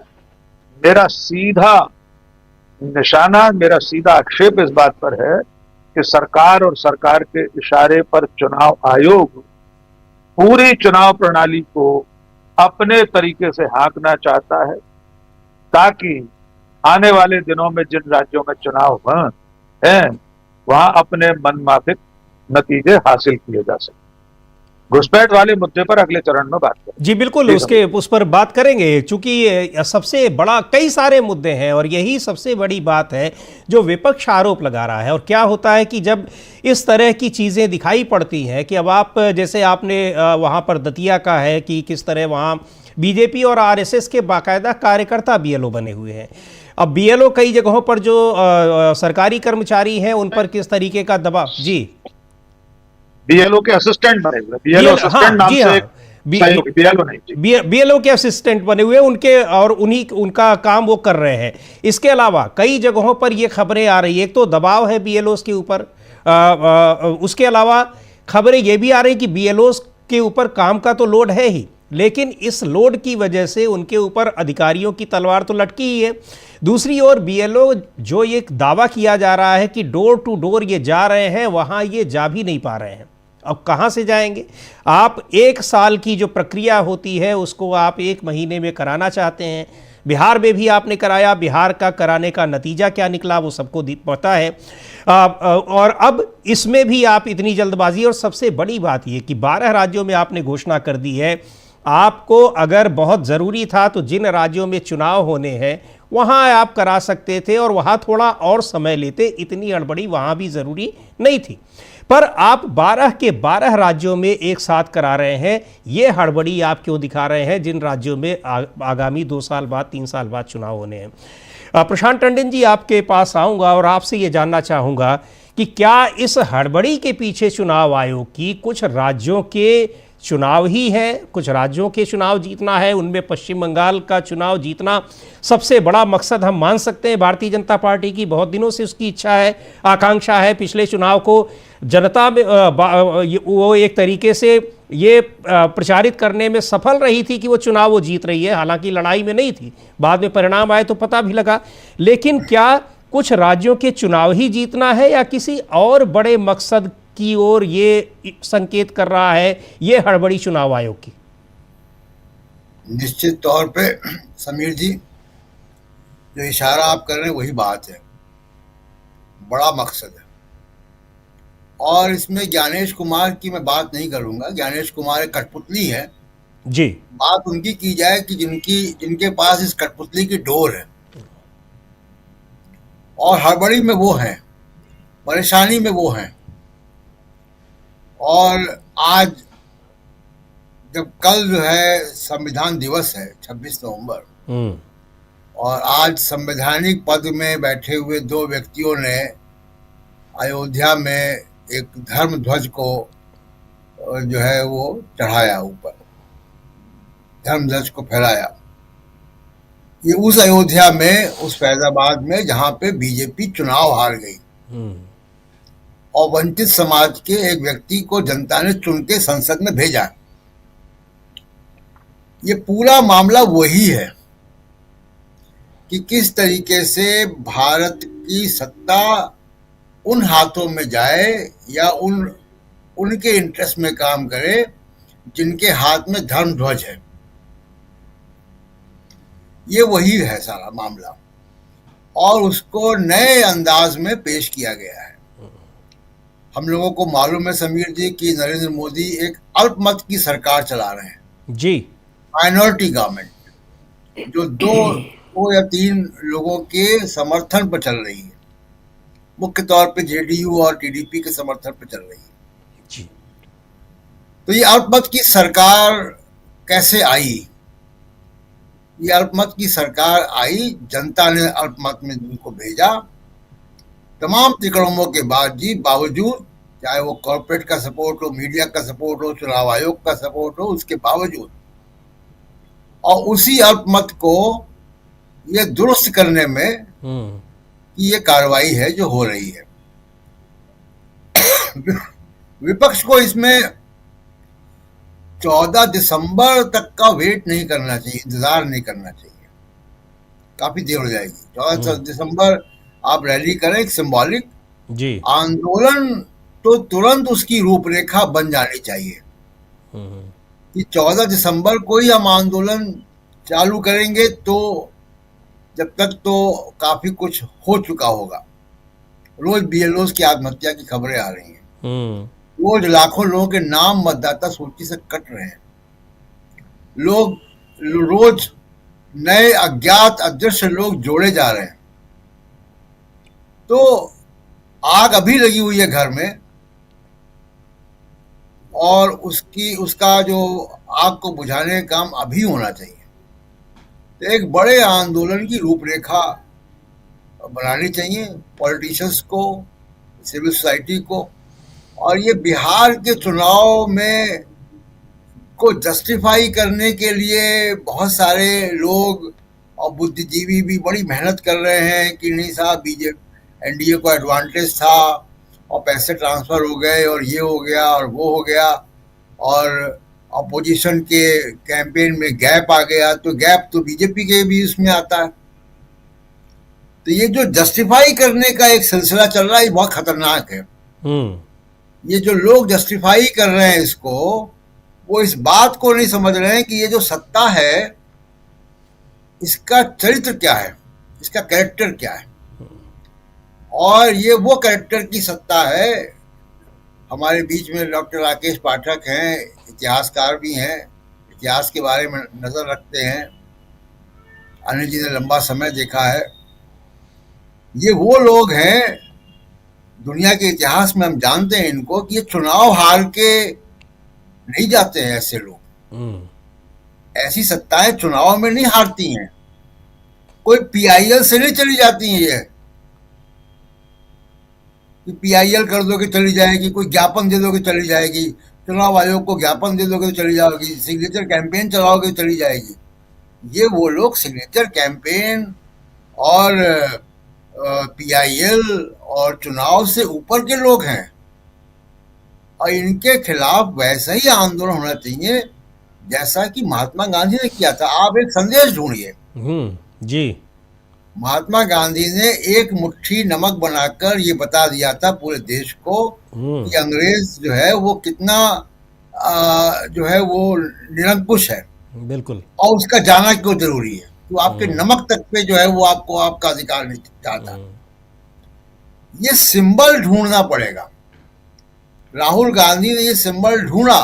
मेरा सीधा निशाना, मेरा सीधा आक्षेप इस बात पर है कि सरकार और सरकार के इशारे पर चुनाव आयोग पूरी चुनाव प्रणाली को अपने तरीके से हाँकना चाहता है ताकि आने वाले दिनों में जिन राज्यों में चुनाव हैं वहां अपने मनमाफिक नतीजे हासिल किए जा सके। घुसपैठ वाले मुद्दे पर अगले चरण में बात करेंगे। जी बिल्कुल, उस पर बात करेंगे, चूंकि सबसे बड़ा, कई सारे मुद्दे हैं और यही सबसे बड़ी बात है जो विपक्ष आरोप लगा रहा है। और क्या होता है कि जब इस तरह की चीज़ें दिखाई पड़ती हैं कि अब आप, जैसे आपने वहाँ पर दतिया का है कि किस तरह वहाँ बीजेपी और आरएसएस के बाकायदा कार्यकर्ता बीएलओ बने हुए हैं। अब बीएलओ कई जगहों पर जो सरकारी कर्मचारी हैं उन पर किस तरीके का दबाव, जी, बीएलओ के असिस्टेंट बने हुए, बीएलओ असिस्टेंट नाम से एक बीएलओ नहीं, बीएलओ के असिस्टेंट बने हुए उनके, और उनका काम वो कर रहे हैं। इसके अलावा कई जगहों पर ये खबरें आ रही है, एक तो दबाव है बीएलओस के ऊपर, उसके अलावा खबरें ये भी आ रही कि बीएलओस के ऊपर काम का तो लोड है ही, लेकिन इस लोड की वजह से उनके ऊपर अधिकारियों की तलवार तो लटकी ही है। दूसरी ओर बीएलओ जो ये दावा किया जा रहा है कि डोर टू डोर ये जा रहे हैं, वहाँ ये जा भी नहीं पा रहे हैं। अब कहाँ से जाएंगे? आप 1 साल की जो प्रक्रिया होती है उसको आप 1 महीने में कराना चाहते हैं। बिहार में भी आपने कराया, बिहार का कराने का नतीजा क्या निकला वो सबको पता है। और अब इसमें भी आप इतनी जल्दबाजी, और सबसे बड़ी बात ये कि 12 राज्यों में आपने घोषणा कर दी है। आपको अगर बहुत ज़रूरी था तो जिन राज्यों में चुनाव होने हैं वहाँ आप करा सकते थे और वहाँ थोड़ा और समय लेते, इतनी हड़बड़ी वहाँ भी ज़रूरी नहीं थी। पर आप 12 के 12 राज्यों में एक साथ करा रहे हैं। ये हड़बड़ी आप क्यों दिखा रहे हैं जिन राज्यों में आगामी 2 साल बाद, 3 साल बाद चुनाव होने हैं? प्रशांत टंडन जी, आपके पास आऊँगा और आपसे ये जानना चाहूँगा कि क्या इस हड़बड़ी के पीछे चुनाव आयोग की कुछ राज्यों के चुनाव ही है, कुछ राज्यों के चुनाव जीतना है, उनमें पश्चिम बंगाल का चुनाव जीतना सबसे बड़ा मकसद हम मान सकते हैं भारतीय जनता पार्टी की? बहुत दिनों से उसकी इच्छा है, आकांक्षा है। पिछले चुनाव को जनता में वो एक तरीके से ये प्रचारित करने में सफल रही थी कि वो चुनाव वो जीत रही है, हालांकि लड़ाई में नहीं थी। बाद में परिणाम आए तो पता भी लगा। लेकिन क्या कुछ राज्यों के चुनाव ही जीतना है या किसी और बड़े मकसद की ओर ये संकेत कर रहा है ये हड़बड़ी चुनाव आयोग की? निश्चित तौर पे समीर जी, जो इशारा आप कर रहे हैं वही बात है, बड़ा मकसद है। और इसमें ज्ञानेश कुमार की मैं बात नहीं करूंगा, ज्ञानेश कुमार एक कठपुतली है जी। बात उनकी की जाए कि जिनके पास इस कठपुतली की डोर है, और हड़बड़ी में वो हैं, परेशानी में वो हैं। और आज जब कल जो है संविधान दिवस है 26 नवंबर, और आज संवैधानिक पद में बैठे हुए दो व्यक्तियों ने अयोध्या में एक धर्म ध्वज को जो है वो चढ़ाया, ऊपर धर्म ध्वज को फहराया। ये उस अयोध्या में, उस फैजाबाद में जहां पे बीजेपी चुनाव हार गई और वंचित समाज के एक व्यक्ति को जनता ने चुन के संसद में भेजा। ये पूरा मामला वही है कि किस तरीके से भारत की सत्ता उन हाथों में जाए या उनके इंटरेस्ट में काम करे जिनके हाथ में धर्म ध्वज है। ये वही है सारा मामला, और उसको नए अंदाज में पेश किया गया है। हम लोगों को मालूम है समीर जी कि नरेंद्र मोदी एक अल्पमत की सरकार चला रहे हैं जी, माइनॉरिटी गवर्नमेंट, जो दो या तीन लोगों के समर्थन पर चल रही है, मुख्य तौर पे जेडीयू और टीडीपी के समर्थन पर चल रही है जी। तो ये अल्पमत की सरकार कैसे आई? ये अल्पमत की सरकार आई, जनता ने अल्पमत में उनको भेजा। तमाम तिकड़मों के बावजूद, चाहे वो कॉर्पोरेट का सपोर्ट हो, मीडिया का सपोर्ट हो, चुनाव आयोग का सपोर्ट हो, उसके बावजूद, और उसी अल्पमत को ये दुरुस्त करने में कि ये कार्रवाई है जो हो रही है। विपक्ष को इसमें 14 दिसंबर तक का वेट नहीं करना चाहिए, इंतजार नहीं करना चाहिए, काफी देर हो जाएगी। 14 दिसंबर आप रैली करें, एक सिंबॉलिक जी आंदोलन, तो तुरंत उसकी रूपरेखा बन जानी चाहिए कि 14 दिसंबर को ही हम आंदोलन चालू करेंगे, तो जब तक तो काफी कुछ हो चुका होगा। रोज बीएलओ की आत्महत्या की खबरें आ रही हैं, रोज लाखों लोगों के नाम मतदाता सूची से कट रहे हैं, लोग रोज नए अज्ञात अदृश्य लोग जोड़े जा रहे हैं। तो आग अभी लगी हुई है घर में, और उसका जो आग को बुझाने का काम अभी होना चाहिए। तो एक बड़े आंदोलन की रूपरेखा बनानी चाहिए पॉलिटिशियंस को, सिविल सोसाइटी को। और ये बिहार के चुनाव में को जस्टिफाई करने के लिए बहुत सारे लोग और बुद्धिजीवी भी बड़ी मेहनत कर रहे हैं कि नहीं साहब, बीजेपी एनडीए को एडवांटेज था और पैसे ट्रांसफर हो गए और ये हो गया और वो हो गया, और अपोजिशन के कैंपेन में गैप आ गया, तो गैप तो बीजेपी के भी उसमें आता है। तो ये जो जस्टिफाई करने का एक सिलसिला चल रहा है, ये बहुत खतरनाक है। ये जो लोग जस्टिफाई कर रहे हैं इसको, वो इस बात को नहीं समझ रहे हैं कि ये जो सत्ता है इसका चरित्र क्या है, इसका कैरेक्टर क्या है। और ये वो कैरेक्टर की सत्ता है। हमारे बीच में डॉक्टर राकेश पाठक हैं, इतिहासकार भी हैं, इतिहास के बारे में नजर रखते हैं, अनिल जी ने लंबा समय देखा है। ये वो लोग हैं, दुनिया के इतिहास में हम जानते हैं इनको, कि ये चुनाव हार के नहीं जाते हैं ऐसे लोग। ऐसी सत्ताएं चुनाव में नहीं हारती हैं, कोई पीआईएल से नहीं चली जाती हैं। कि PIL कर दोगे चली जाएगी, कोई ज्ञापन दे दोगे चली जाएगी, चुनाव आयोग को ज्ञापन दे दोगे तो चली जाएगी, सिग्नेचर कैंपेन चलाओगे तो चली जाएगी। ये वो लोग सिग्नेचर कैंपेन और PIL और चुनाव से ऊपर के लोग हैं, और इनके खिलाफ वैसा ही आंदोलन होना चाहिए जैसा कि महात्मा गांधी ने किया था। आप एक संदेश ढूंढिए। जी। महात्मा गांधी ने एक मुट्ठी नमक बनाकर ये बता दिया था पूरे देश को कि अंग्रेज जो है वो कितना जो है वो निरंकुश है, बिल्कुल, और उसका जाना क्यों जरूरी है। तो आपके नमक तक पे जो है वो आपको आपका अधिकार नहीं चाहता। ये सिंबल ढूंढना पड़ेगा। राहुल गांधी ने ये सिंबल ढूंढा,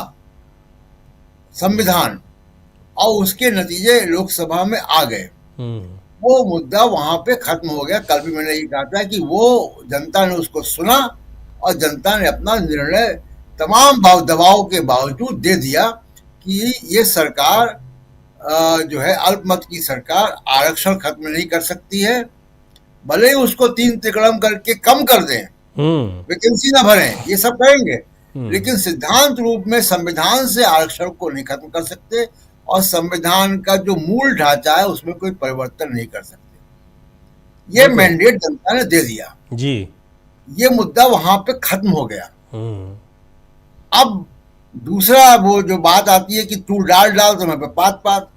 संविधान, और उसके नतीजे लोकसभा में आ गए। वो मुद्दा वहां पे खत्म हो गया। कल भी मैंने ये कहा था कि वो जनता ने उसको सुना और जनता ने अपना निर्णय तमाम दबाव के बावजूद दे दिया कि ये सरकार जो है अल्पमत की सरकार आरक्षण खत्म नहीं कर सकती है। भले ही उसको 3 तिकड़म करके कम कर दें, वैकेंसी ना भरें, ये सब करेंगे, लेकिन सिद्धांत रूप में संविधान से आरक्षण को नहीं खत्म कर सकते, और संविधान का जो मूल ढांचा है उसमें कोई परिवर्तन नहीं कर सकते। ये मैंडेट जनता ने दे दिया जी। ये मुद्दा वहां पे खत्म हो गया। अब दूसरा वो जो बात आती है कि तू डाल तो मैं पे पात।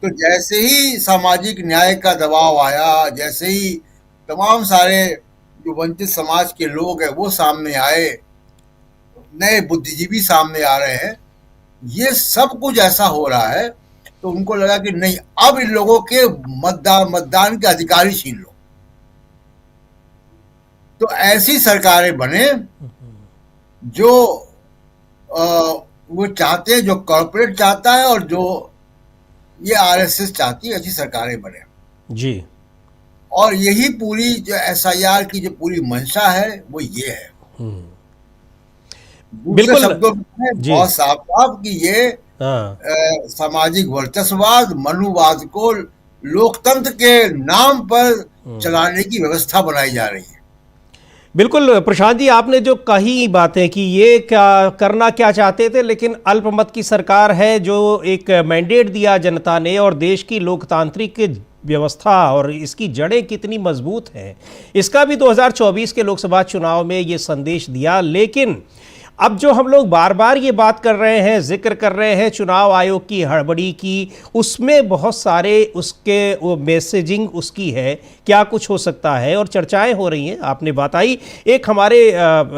तो जैसे ही सामाजिक न्याय का दबाव आया, जैसे ही तमाम सारे जो वंचित समाज के लोग हैं वो सामने आए, नए बुद्धिजीवी सामने आ रहे हैं, ये सब कुछ ऐसा हो रहा है, तो उनको लगा कि नहीं, अब इन लोगों के मतदान के अधिकार ही छीन लो। तो ऐसी सरकारें बने जो वो चाहते हैं, जो कॉर्पोरेट चाहता है और जो ये RSS चाहती है, ऐसी सरकारें बने जी। और यही पूरी जो SIR की जो पूरी मंशा है वो ये है। बिल्कुल शब्दों में बहुत साफ कि ये सामाजिक वर्चस्ववाद, मनुवाद को लोकतंत्र के नाम पर चलाने की व्यवस्था बनाई जा रही है। बिल्कुल प्रशांत जी, आपने जो कही बातें कि ये क्या चाहते थे, लेकिन अल्पमत की सरकार है जो एक मैंडेट दिया जनता ने, और देश की लोकतांत्रिक व्यवस्था और इसकी जड़ें कितनी मजबूत हैं, इसका भी 2024 के लोकसभा चुनाव में ये संदेश दिया। लेकिन अब जो हम लोग बार बार ये बात कर रहे हैं, जिक्र कर रहे हैं चुनाव आयोग की हड़बड़ी की, उसमें बहुत सारे उसके वो मैसेजिंग उसकी है, क्या कुछ हो सकता है, और चर्चाएं हो रही हैं। आपने बताई, एक हमारे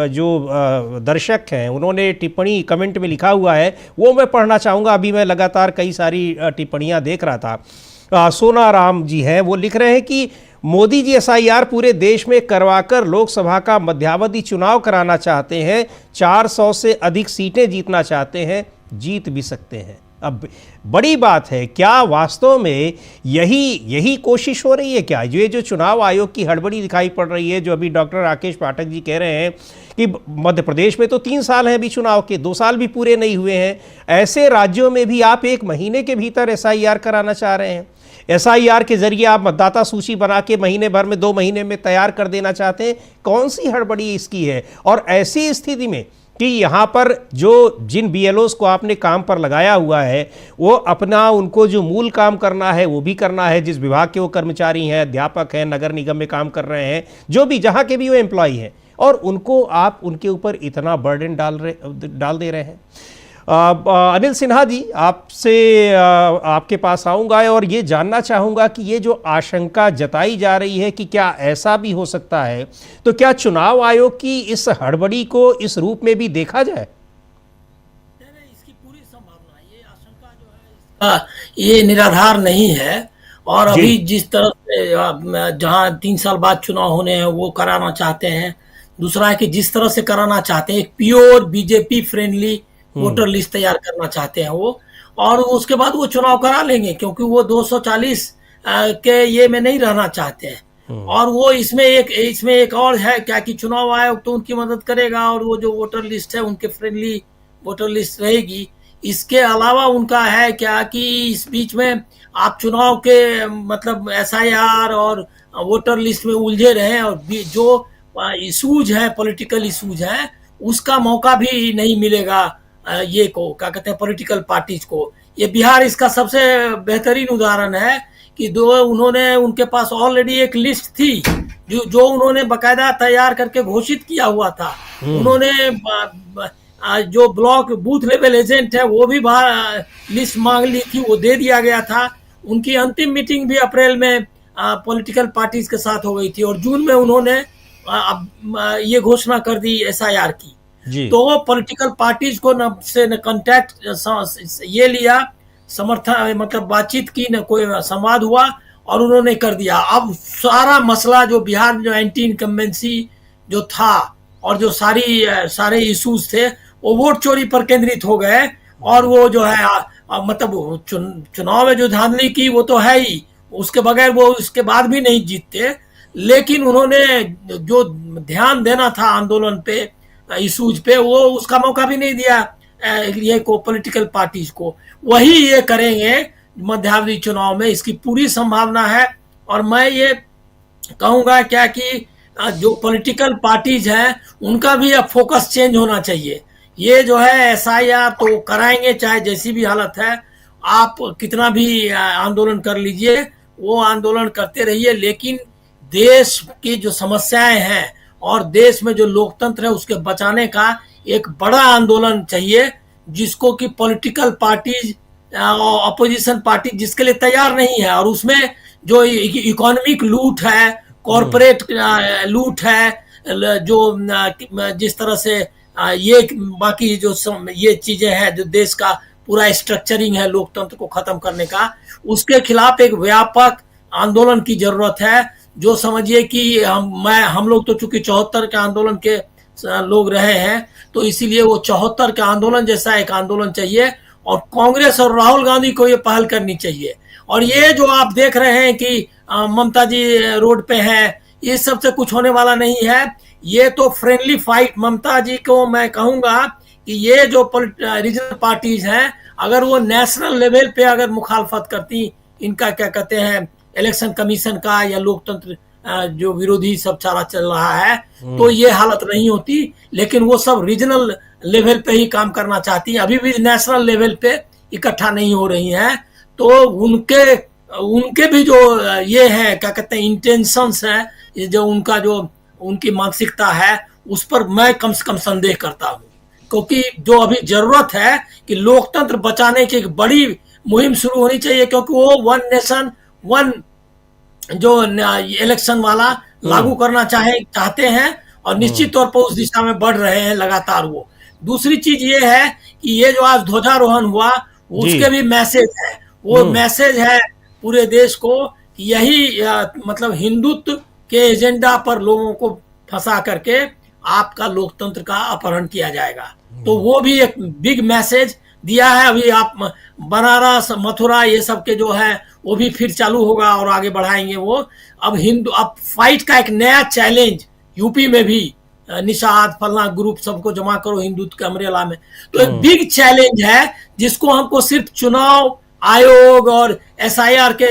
जो दर्शक हैं उन्होंने टिप्पणी कमेंट में लिखा हुआ है, वो मैं पढ़ना चाहूँगा। अभी मैं लगातार कई सारी टिप्पणियाँ देख रहा था। सोना राम जी हैं, वो लिख रहे हैं कि मोदी जी SIR पूरे देश में करवाकर लोकसभा का मध्यावधि चुनाव कराना चाहते हैं, 400 से अधिक सीटें जीतना चाहते हैं, जीत भी सकते हैं। अब बड़ी बात है, क्या वास्तव में यही कोशिश हो रही है क्या? ये जो चुनाव आयोग की हड़बड़ी दिखाई पड़ रही है, जो अभी डॉक्टर राकेश पाठक जी कह रहे हैं कि मध्य प्रदेश में तो 3 साल हैं अभी चुनाव के, 2 साल भी पूरे नहीं हुए हैं, ऐसे राज्यों में भी आप 1 महीने के भीतर SIR कराना चाह रहे हैं। SIR के जरिए आप मतदाता सूची बना के महीने भर में, 2 महीने में तैयार कर देना चाहते हैं। कौन सी हड़बड़ी इसकी है? और ऐसी स्थिति में कि यहाँ पर जो जिन BLOs को आपने काम पर लगाया हुआ है, वो अपना उनको जो मूल काम करना है वो भी करना है, जिस विभाग के वो कर्मचारी हैं, अध्यापक हैं, नगर निगम में काम कर रहे हैं, जो भी जहाँ के भी वो एम्प्लॉय हैं, और उनको आप उनके ऊपर इतना बर्डन डाल दे रहे हैं। अनिल सिन्हा जी, आपसे आपके पास आऊँगा और ये जानना चाहूँगा कि ये जो आशंका जताई जा रही है कि क्या ऐसा भी हो सकता है, तो क्या चुनाव आयोग की इस हड़बड़ी को इस रूप में भी देखा जाए? इसकी पूरी संभावना, ये आशंका जो है ये निराधार नहीं है। और अभी जिस तरह से जहाँ 3 साल बाद चुनाव होने हैं वो कराना चाहते हैं, दूसरा है कि जिस तरह से कराना चाहते हैं, एक pure BJP friendly voter list तैयार करना चाहते हैं वो, और उसके बाद वो चुनाव करा लेंगे, क्योंकि वो 240 के ये में नहीं रहना चाहते हैं। और वो इसमें एक और है क्या कि चुनाव आयोग तो उनकी मदद करेगा, और वो जो वोटर लिस्ट है उनके फ्रेंडली वोटर लिस्ट रहेगी। इसके अलावा उनका है क्या कि इस बीच में आप चुनाव के मतलब SIR और वोटर लिस्ट में उलझे रहे, और जो इशूज हैं, पॉलिटिकल इशूज हैं, उसका मौका भी नहीं मिलेगा ये को क्या कहते हैं पॉलिटिकल पार्टीज को। ये बिहार इसका सबसे बेहतरीन उदाहरण है कि उन्होंने उनके पास ऑलरेडी एक लिस्ट थी जो उन्होंने बकायदा तैयार करके घोषित किया हुआ था। उन्होंने जो ब्लॉक बूथ लेवल एजेंट है वो भी लिस्ट मांग ली थी, वो दे दिया गया था। उनकी अंतिम मीटिंग भी अप्रैल में पॉलिटिकल पार्टीज के साथ हो गई थी और जून में उन्होंने ये घोषणा कर दी SIR की। तो पॉलिटिकल पार्टीज को न कांटेक्ट ये लिया, समर्थन मतलब बातचीत की, न कोई संवाद हुआ और उन्होंने कर दिया। अब सारा मसला जो बिहार जो एंटी इनकम्बेंसी जो था और जो सारे इश्यूज थे वो वोट चोरी पर केंद्रित हो गए और वो जो है मतलब चुनाव में जो धांधली की वो तो है ही, उसके बगैर वो उसके बाद भी नहीं जीतते। लेकिन उन्होंने जो ध्यान देना था आंदोलन पे, इशूज पे, वो उसका मौका भी नहीं दिया ये को पॉलिटिकल पार्टीज को। वही ये करेंगे मध्यावधि चुनाव में, इसकी पूरी संभावना है। और मैं ये कहूंगा क्या कि जो पॉलिटिकल पार्टीज हैं उनका भी अब फोकस चेंज होना चाहिए। ये जो है SIR तो कराएंगे चाहे जैसी भी हालत है, आप कितना भी आंदोलन कर लीजिए, वो आंदोलन करते रहिए, लेकिन देश की जो समस्याएं हैं और देश में जो लोकतंत्र है उसके बचाने का एक बड़ा आंदोलन चाहिए, जिसको कि पॉलिटिकल पार्टीज अपोजिशन पार्टी जिसके लिए तैयार नहीं है। और उसमें जो इकोनॉमिक लूट है, कॉरपोरेट लूट है, जो जिस तरह से ये बाकी जो ये चीजें हैं, जो देश का पूरा स्ट्रक्चरिंग है लोकतंत्र को खत्म करने का, उसके खिलाफ एक व्यापक आंदोलन की जरूरत है। जो समझिए कि हम लोग तो चूंकि 74 के आंदोलन के लोग रहे हैं, तो इसीलिए वो 74 के आंदोलन जैसा एक आंदोलन चाहिए और कांग्रेस और राहुल गांधी को ये पहल करनी चाहिए। और ये जो आप देख रहे हैं कि ममता जी रोड पे है, ये सबसे कुछ होने वाला नहीं है। ये तो फ्रेंडली फाइट। ममता जी को मैं कहूंगा कि ये जो रीजनल पार्टीज हैं, अगर वो नेशनल लेवल पे अगर मुखालफत करती इनका क्या कहते हैं इलेक्शन कमीशन का या लोकतंत्र जो विरोधी सब चारा चल रहा है, तो ये हालत नहीं होती। लेकिन वो सब रीजनल लेवल पे ही काम करना चाहती हैं, अभी भी नेशनल लेवल पे इकट्ठा नहीं हो रही हैं। तो उनके भी जो ये है क्या कहते हैं इंटेंशंस है, जो उनका जो उनकी मानसिकता है, उस पर मैं कम से कम संदेह करता हूँ। क्योंकि जो अभी जरूरत है कि लोकतंत्र बचाने की एक बड़ी मुहिम शुरू होनी चाहिए, क्योंकि वो वन नेशन वन जो इलेक्शन वाला लागू करना चाहते हैं और निश्चित तौर पर उस दिशा में बढ़ रहे हैं लगातार। वो दूसरी चीज ये है कि ये जो आज ध्वजारोहण हुआ उसके भी मैसेज है, वो मैसेज है पूरे देश को कि यही मतलब हिंदुत्व के एजेंडा पर लोगों को फंसा करके आपका लोकतंत्र का अपहरण किया जाएगा। तो वो भी एक बिग मैसेज दिया है। अभी आप बनारस मथुरा ये सब के जो है वो भी फिर चालू होगा और आगे बढ़ाएंगे वो। अब फाइट का एक नया चैलेंज यूपी में भी निषाद फलना ग्रुप सबको जमा करो हिंदुत्व के अमरेला में, तो एक बिग चैलेंज है जिसको हमको सिर्फ चुनाव आयोग और SIR के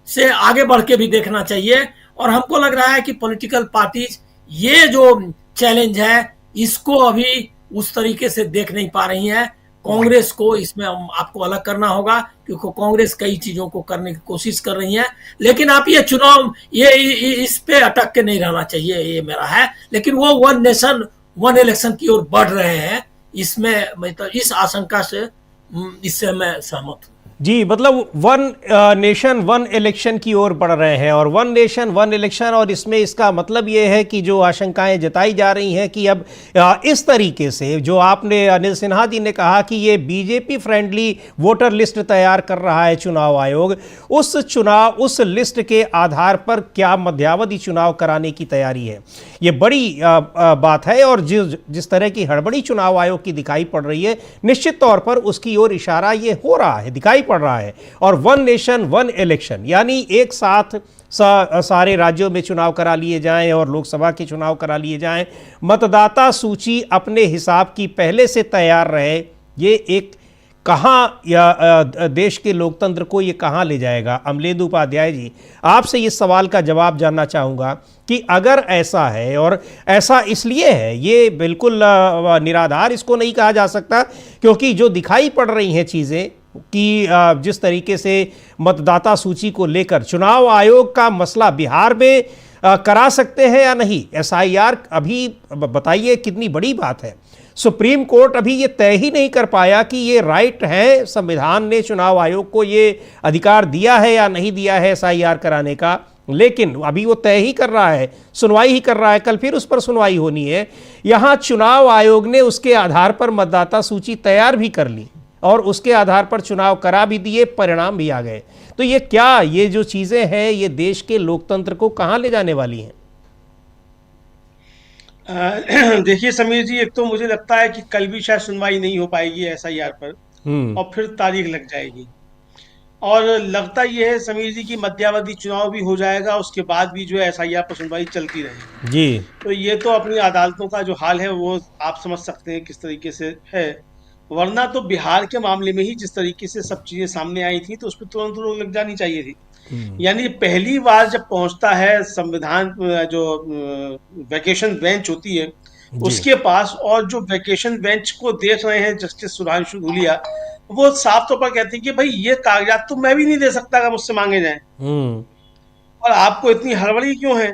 से आगे बढ़ के भी देखना चाहिए। और हमको लग रहा है कि पॉलिटिकल पार्टीज ये जो चैलेंज है इसको अभी उस तरीके से देख नहीं पा रही हैं। कांग्रेस को इसमें आपको अलग करना होगा, क्योंकि कांग्रेस कई चीजों को करने की कोशिश कर रही है। लेकिन आप ये चुनाव ये इस पे अटक के नहीं रहना चाहिए, ये मेरा है। लेकिन वो वन नेशन वन इलेक्शन की ओर बढ़ रहे हैं, इसमें मतलब इस आशंका से इससे मैं सहमत हूँ। जी, मतलब वन नेशन वन इलेक्शन की ओर बढ़ रहे हैं और वन नेशन वन इलेक्शन, और इसमें इसका मतलब ये है कि जो आशंकाएं जताई जा रही हैं कि अब इस तरीके से जो आपने अनिल सिन्हा जी ने कहा कि ये बीजेपी फ्रेंडली वोटर लिस्ट तैयार कर रहा है चुनाव आयोग, उस लिस्ट के आधार पर क्या मध्यावधि चुनाव कराने की तैयारी है, ये बड़ी बात है। और जिस तरह की हड़बड़ी चुनाव आयोग की दिखाई पड़ रही है, निश्चित तौर पर उसकी ओर इशारा ये हो रहा है, दिखाई पड़ रहा है। और वन नेशन वन इलेक्शन यानी एक साथ सारे राज्यों में चुनाव करा लिए जाएं और लोकसभा के चुनाव करा लिए जाएं, मतदाता सूची अपने हिसाब की पहले से तैयार रहे, ये एक कहाँ देश के लोकतंत्र को ये कहाँ ले जाएगा? अमलेंदु उपाध्याय जी, आपसे इस सवाल का जवाब जानना चाहूँगा कि अगर ऐसा है, और ऐसा इसलिए है, ये बिल्कुल निराधार इसको नहीं कहा जा सकता, क्योंकि जो दिखाई पड़ रही हैं चीज़ें कि जिस तरीके से मतदाता सूची को लेकर चुनाव आयोग का मसला बिहार में करा सकते हैं या नहीं, एसआईआर अभी बताइए कितनी बड़ी बात है। सुप्रीम कोर्ट अभी ये तय ही नहीं कर पाया कि ये राइट है, संविधान ने चुनाव आयोग को ये अधिकार दिया है या नहीं दिया है एसआईआर कराने का, लेकिन अभी वो तय ही कर रहा है, सुनवाई ही कर रहा है, कल फिर उस पर सुनवाई होनी है। यहाँ चुनाव आयोग ने उसके आधार पर मतदाता सूची तैयार भी कर ली और उसके आधार पर चुनाव करा भी दिए, परिणाम भी आ गए। तो ये क्या, ये जो चीज़ें हैं ये देश के लोकतंत्र को कहाँ ले जाने वाली हैं? देखिए समीर जी, एक तो मुझे लगता है कि कल भी शायद सुनवाई नहीं हो पाएगी एसआईआर पर, और फिर तारीख लग जाएगी। और लगता ये है समीर जी कि मध्यावधि चुनाव भी हो जाएगा, उसके बाद भी जो है एसआईआर पर सुनवाई चलती रहेगी जी। तो ये तो अपनी अदालतों का जो हाल है वो आप समझ सकते हैं किस तरीके से है। वरना तो बिहार के मामले में ही जिस तरीके से सब चीजें सामने आई थी तो उस पर तुरंत रोक लग जानी चाहिए थी। यानी पहली बार जब पहुंचता है संविधान जो वैकेशन बेंच होती है उसके पास, और जो वैकेशन बेंच को देख रहे हैं जस्टिस सुधांशु धूलिया, वो साफ तौर पर कहते हैं कि भाई ये कागजात तो मैं भी नहीं दे सकता अगर मुझसे मांगे जाएं, और आपको इतनी हड़बड़ी क्यों है,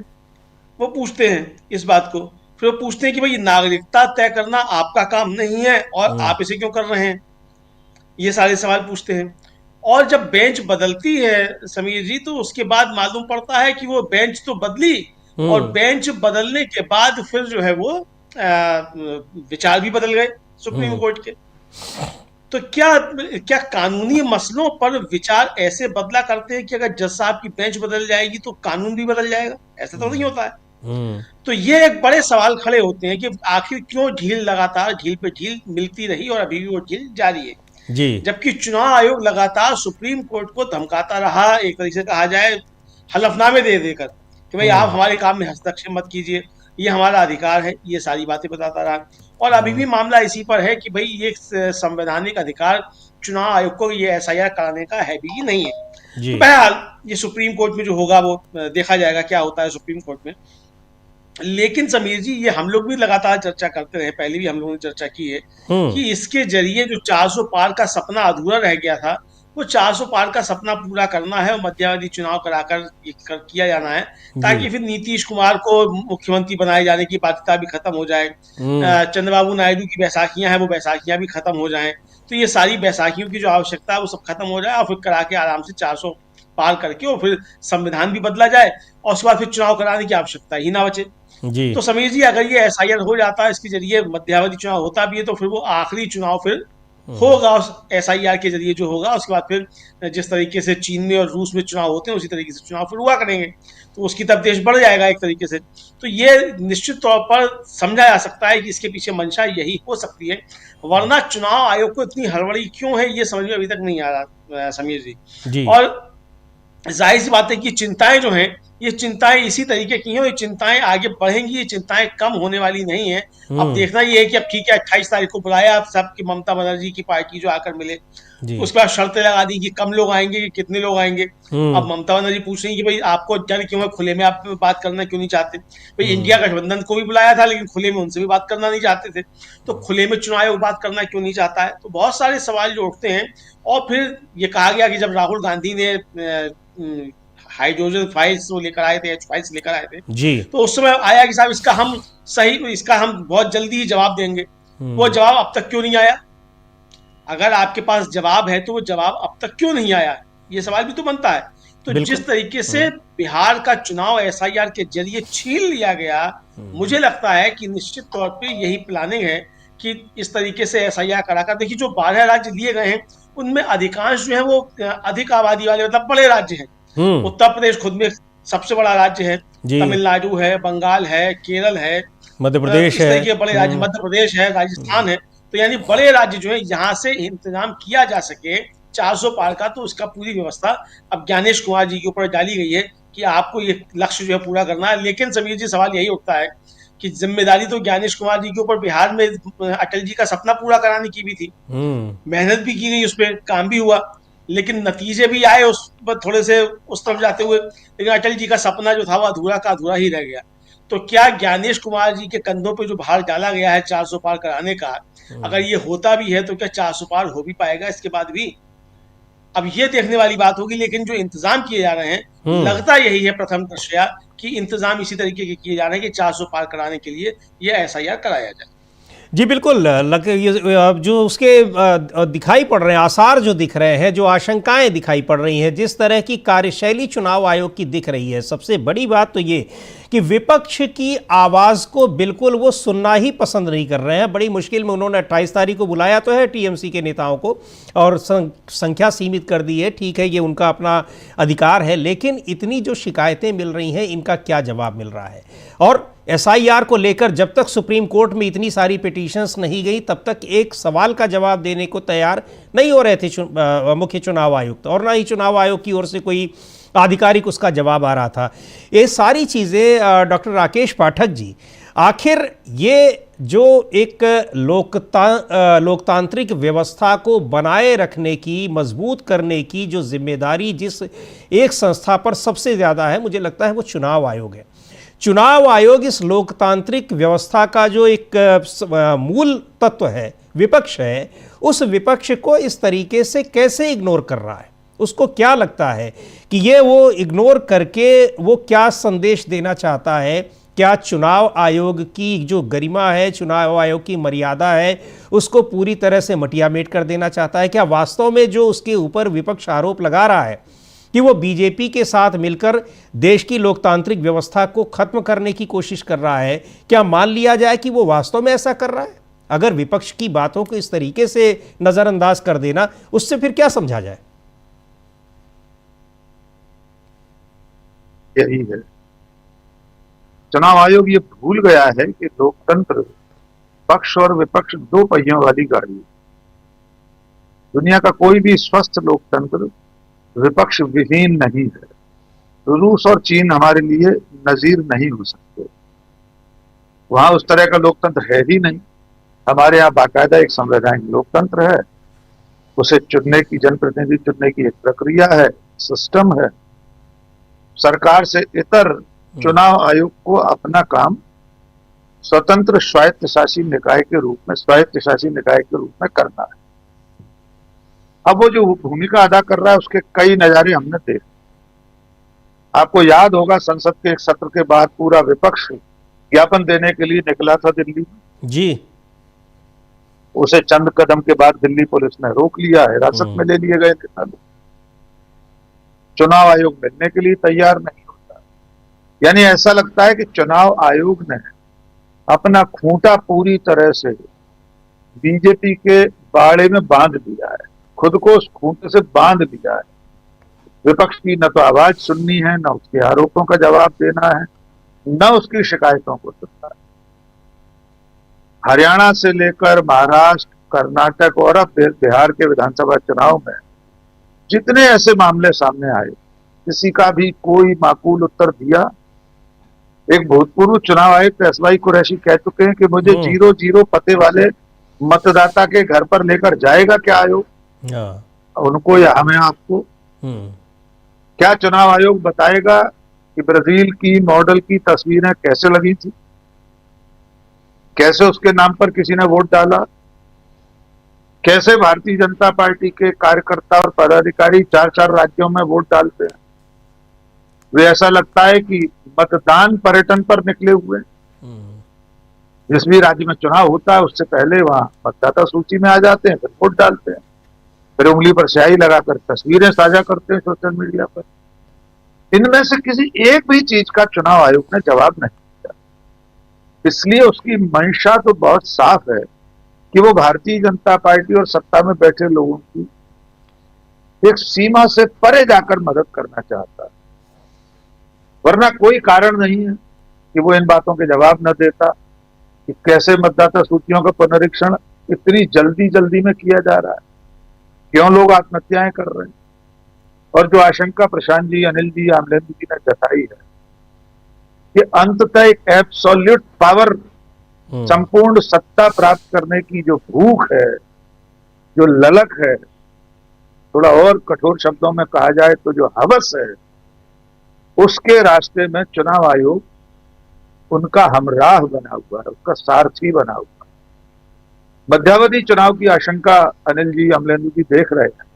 वो पूछते हैं इस बात को। फिर वो पूछते हैं कि भाई नागरिकता तय करना आपका काम नहीं है और आप इसे क्यों कर रहे हैं, ये सारे सवाल पूछते हैं। और जब बेंच बदलती है समीर जी, तो उसके बाद मालूम पड़ता है कि वो बेंच तो बदली, और बेंच बदलने के बाद फिर जो है वो विचार भी बदल गए सुप्रीम कोर्ट के। तो क्या कानूनी मसलों पर विचार ऐसे बदला करते हैं कि अगर जज साहब की बेंच बदल जाएगी तो कानून भी बदल जाएगा? ऐसा तो नहीं होता है। तो ये एक बड़े सवाल खड़े होते हैं कि आखिर क्यों लगातार ढील पे ढील मिलती रही और अभी भी वो ढील जारी है जी। जबकि चुनाव आयोग लगातार सुप्रीम कोर्ट को धमकाता रहा, एक तरीके से कहा जाए हलफनामे दे देकर कि भाई आप हमारे काम में हस्तक्षेप मत कीजिए, ये हमारा अधिकार है, ये सारी बातें बताता रहा। और अभी भी मामला इसी पर है कि भाई ये संवैधानिक अधिकार चुनाव आयोग को ये एसआईआर कराने का है भी नहीं है। तो बहरहाल ये सुप्रीम कोर्ट में जो होगा वो देखा जाएगा क्या होता है सुप्रीम कोर्ट में। लेकिन समीर जी, ये हम लोग भी लगातार चर्चा करते रहे, पहले भी हम लोगों ने चर्चा की है कि इसके जरिए जो 400 पार का सपना अधूरा रह गया था, वो 400 पार का सपना पूरा करना है और मध्यावधि चुनाव कराकर किया जाना है, ताकि फिर नीतीश कुमार को मुख्यमंत्री बनाए जाने की बाध्यता भी खत्म हो जाए, चंद्रबाबू नायडू की बैसाखियां हैं वो बैसाखियां भी खत्म हो जाएं। तो ये सारी बैसाखियों की जो आवश्यकता है वो सब खत्म हो जाए और फिर करा के आराम से 400 पार करके और फिर संविधान भी बदला जाए और उसके बाद फिर चुनाव कराने की आवश्यकता ही ना बचे जी। तो समीर जी, अगर ये एसआईआर हो जाता है, इसके जरिए मध्यावधि चुनाव होता भी है, तो फिर वो आखिरी चुनाव फिर होगा उस एसआईआर के जरिए जो होगा। उसके बाद फिर जिस तरीके से चीन में और रूस में चुनाव होते हैं उसी तरीके से चुनाव फिर हुआ करेंगे, तो उसकी तरफ देश बढ़ जाएगा एक तरीके से। तो ये निश्चित तौर पर समझा जा सकता है कि इसके पीछे मंशा यही हो सकती है, वरना चुनाव आयोग को इतनी हड़बड़ी क्यों है ये समझ में अभी तक नहीं आ रहा समीर जी। और जाहिर सी बात है कि चिंताएं जो हैं, ये चिंताएं इसी तरीके की हैं और ये चिंताएं आगे बढ़ेंगी, ये चिंताएं कम होने वाली नहीं है। अब देखना ये है कि अब ठीक है 28 तारीख को बुलाया आप सबकी ममता बनर्जी की पार्टी जो आकर मिले, उसके बाद शर्तें लगा दी कि कम लोग आएंगे कि कितने लोग आएंगे। अब ममता बनर्जी पूछ रही कि भाई आपको डर क्यों है, खुले में आप बात करना क्यों नहीं चाहते? भाई इंडिया गठबंधन को भी बुलाया था लेकिन खुले में उनसे भी बात करना नहीं चाहते थे, तो खुले में चुनाव आयोग बात करना क्यों नहीं चाहता है? तो बहुत सारे सवाल जो उठते हैं। और फिर ये कहा गया कि जब राहुल गांधी ने हाइड्रोजन फाइल्स वो लेकर आए थे, एच फाइल्स लेकर आए थे जी, तो उस समय आया कि साहब इसका हम बहुत जल्दी ही जवाब देंगे। वो जवाब अब तक क्यों नहीं आया? अगर आपके पास जवाब है तो वो जवाब अब तक क्यों नहीं आया, ये सवाल भी तो बनता है। तो जिस तरीके से बिहार का चुनाव एसआईआर के जरिए छीन लिया गया, मुझे लगता है कि निश्चित तौर पे यही प्लानिंग है कि इस तरीके से एसआईआर कराकर, देखिए जो 12 राज्य लिए गए हैं उनमें अधिकांश जो है वो अधिक आबादी वाले मतलब बड़े राज्य हैं। उत्तर प्रदेश खुद में सबसे बड़ा राज्य है, तमिलनाडु है, बंगाल है, केरल है, मध्य प्रदेश है, बड़े राज्य मध्य प्रदेश है, राजस्थान है। तो यानी बड़े राज्य जो है यहाँ से इंतजाम किया जा सके 400 पार का, तो उसका पूरी व्यवस्था अब ज्ञानेश कुमार जी के ऊपर डाली गई है कि आपको ये लक्ष्य जो है पूरा करना है। लेकिन समीर जी, सवाल यही उठता है कि जिम्मेदारी तो ज्ञानेश कुमार जी के ऊपर बिहार में अटल जी का सपना पूरा कराने की भी थी। मेहनत भी की गई, उस पर काम भी हुआ, लेकिन नतीजे भी आए उस पर थोड़े से उस तरफ जाते हुए, लेकिन अटल जी का सपना जो था वो अधूरा का अधूरा ही रह गया। तो क्या ज्ञानेश कुमार जी के कंधों पे जो भार डाला गया है 400 पार कराने का, अगर ये होता भी है तो क्या 400 पार हो भी पाएगा इसके बाद भी? अब ये देखने वाली बात होगी। लेकिन जो इंतजाम किए जा रहे हैं, लगता यही है प्रथम दृष्टया कि इंतजाम इसी तरीके के किए जा रहे हैं कि 400 पार कराने के लिए ये एसआईआर कराया जाए। जी बिल्कुल, जो उसके दिखाई पड़ रहे हैं, आसार जो दिख रहे हैं, जो आशंकाएं दिखाई पड़ रही हैं, जिस तरह की कार्यशैली चुनाव आयोग की दिख रही है, सबसे बड़ी बात तो ये कि विपक्ष की आवाज़ को बिल्कुल वो सुनना ही पसंद नहीं कर रहे हैं। बड़ी मुश्किल में उन्होंने 28 तारीख को बुलाया तो है टीएमसी के नेताओं को और संख्या सीमित कर दी है, ठीक है, ये उनका अपना अधिकार है, लेकिन इतनी जो शिकायतें मिल रही हैं इनका क्या जवाब मिल रहा है? और एसआईआर को लेकर जब तक सुप्रीम कोर्ट में इतनी सारी पिटीशंस नहीं गई तब तक एक सवाल का जवाब देने को तैयार नहीं हो रहे थे मुख्य चुनाव आयुक्त, और ना ही चुनाव आयोग की ओर से कोई आधिकारिक उसका जवाब आ रहा था। ये सारी चीज़ें डॉक्टर राकेश पाठक जी, आखिर ये जो एक लोकतांत्रिक व्यवस्था को बनाए रखने की, मजबूत करने की जो जिम्मेदारी जिस एक संस्था पर सबसे ज़्यादा है, मुझे लगता है वो चुनाव आयोग है। चुनाव आयोग इस लोकतांत्रिक व्यवस्था का जो एक मूल तत्व है, विपक्ष है, उस विपक्ष को इस तरीके से कैसे इग्नोर कर रहा है? उसको क्या लगता है कि ये वो इग्नोर करके वो क्या संदेश देना चाहता है? क्या चुनाव आयोग की जो गरिमा है, चुनाव आयोग की मर्यादा है, उसको पूरी तरह से मटियामेट कर देना चाहता है? क्या वास्तव में जो उसके ऊपर विपक्ष आरोप लगा रहा है कि वो बीजेपी के साथ मिलकर देश की लोकतांत्रिक व्यवस्था को खत्म करने की कोशिश कर रहा है, क्या मान लिया जाए कि वो वास्तव में ऐसा कर रहा है? अगर विपक्ष की बातों को इस तरीके से नजरअंदाज कर देना, उससे फिर क्या समझा जाए? यही है, चुनाव आयोग ये भूल गया है कि लोकतंत्र पक्ष और विपक्ष दो पहियों वाली गाड़ी है। दुनिया का कोई भी स्वस्थ लोकतंत्र विपक्ष विहीन नहीं है। तो रूस और चीन हमारे लिए नजीर नहीं हो सकते, वहां उस तरह का लोकतंत्र है ही नहीं। हमारे यहाँ बाकायदा एक संवैधानिक लोकतंत्र है, उसे चुनने की, जनप्रतिनिधि चुनने की एक प्रक्रिया है, सिस्टम है। सरकार से इतर चुनाव आयोग को अपना काम स्वतंत्र स्वायत्तशासी निकाय के रूप में करना है। अब वो जो भूमिका अदा कर रहा है उसके कई नजारे हमने देखे। आपको याद होगा संसद के एक सत्र के बाद पूरा विपक्ष ज्ञापन देने के लिए निकला था दिल्ली में जी। उसे चंद कदम के बाद दिल्ली पुलिस ने रोक लिया, हिरासत में ले लिए गए नेता लोग। चुनाव आयोग मिलने के लिए तैयार नहीं होता, यानी ऐसा लगता है कि चुनाव आयोग ने अपना खूंटा पूरी तरह से बीजेपी के बाड़े में बांध दिया है, खुद को उस खूंटे से बांध दिया है। विपक्ष की न तो आवाज सुननी है, न उसके आरोपों का जवाब देना है, न उसकी शिकायतों को सुनना है। हरियाणा से लेकर महाराष्ट्र, कर्नाटक और अब बिहार के विधानसभा चुनाव में जितने ऐसे मामले सामने आए, किसी का भी कोई माकूल उत्तर दिया? एक भूतपूर्व चुनाव आयुक्त एसवाई कुरैशी कह चुके हैं कि मुझे 0-0 पते वाले मतदाता के घर पर लेकर जाएगा क्या आयोग? उनको या हमें आपको? क्या चुनाव आयोग बताएगा कि ब्राजील की मॉडल की तस्वीरें कैसे लगी थी, कैसे उसके नाम पर किसी ने वोट डाला, कैसे भारतीय जनता पार्टी के कार्यकर्ता और पदाधिकारी 4-4 राज्यों में वोट डालते हैं? वे ऐसा लगता है कि मतदान पर्यटन पर निकले हुए। जिस भी राज्य में चुनाव होता है उससे पहले वहां मतदाता सूची में आ जाते हैं, फिर वोट डालते हैं, फिर उंगली पर स्याही लगाकर तस्वीरें साझा करते हैं सोशल मीडिया पर। इनमें से किसी एक भी चीज का चुनाव आयोग ने जवाब नहीं दिया। इसलिए उसकी मंशा तो बहुत साफ है कि वो भारतीय जनता पार्टी और सत्ता में बैठे लोगों की एक सीमा से परे जाकर मदद करना चाहता है, वरना कोई कारण नहीं है कि वो इन बातों के जवाब न देता कि कैसे मतदाता सूचियों का पुनरीक्षण इतनी जल्दी में किया जा रहा है, क्यों लोग आत्महत्याएं कर रहे हैं। और जो आशंका प्रशांत जी, अनिल जी, आमलेंद्र जी ने जताई है कि अंततः एक एब्सोल्यूट पावर, संपूर्ण सत्ता प्राप्त करने की जो भूख है, जो ललक है, थोड़ा और कठोर शब्दों में कहा जाए तो जो हवस है, उसके रास्ते में चुनाव आयोग उनका हमराह बना हुआ है, उसका सारथी बना हुआ है। मध्यावधि चुनाव की आशंका अनिल जी, अमलेंदु जी देख रहे हैं,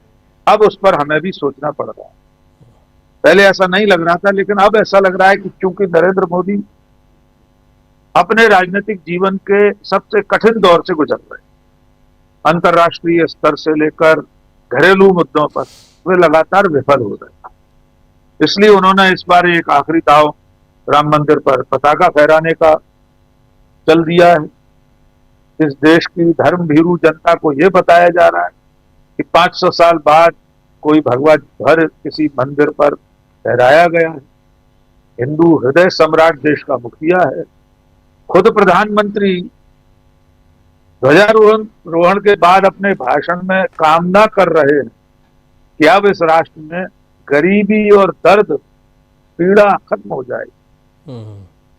अब उस पर हमें भी सोचना पड़ रहा है। पहले ऐसा नहीं लग रहा था, लेकिन अब ऐसा लग रहा है कि चूंकि नरेंद्र मोदी अपने राजनीतिक जीवन के सबसे कठिन दौर से गुजर रहे हैं, अंतर्राष्ट्रीय स्तर से लेकर घरेलू मुद्दों पर वे लगातार विफल हो रहे हैं, इसलिए उन्होंने इस बार एक आखिरी दांव राम मंदिर पर पताका फहराने का चल दिया है। इस देश की धर्म भीरू जनता को यह बताया जा रहा है कि 500 साल बाद कोई भगवा ध्वज किसी मंदिर पर फहराया गया है। हिंदू हृदय सम्राट देश का मुखिया है, खुद प्रधानमंत्री ध्वजारोहण के बाद अपने भाषण में कामना कर रहे हैं कि अब इस राष्ट्र में गरीबी और दर्द, पीड़ा खत्म हो जाए।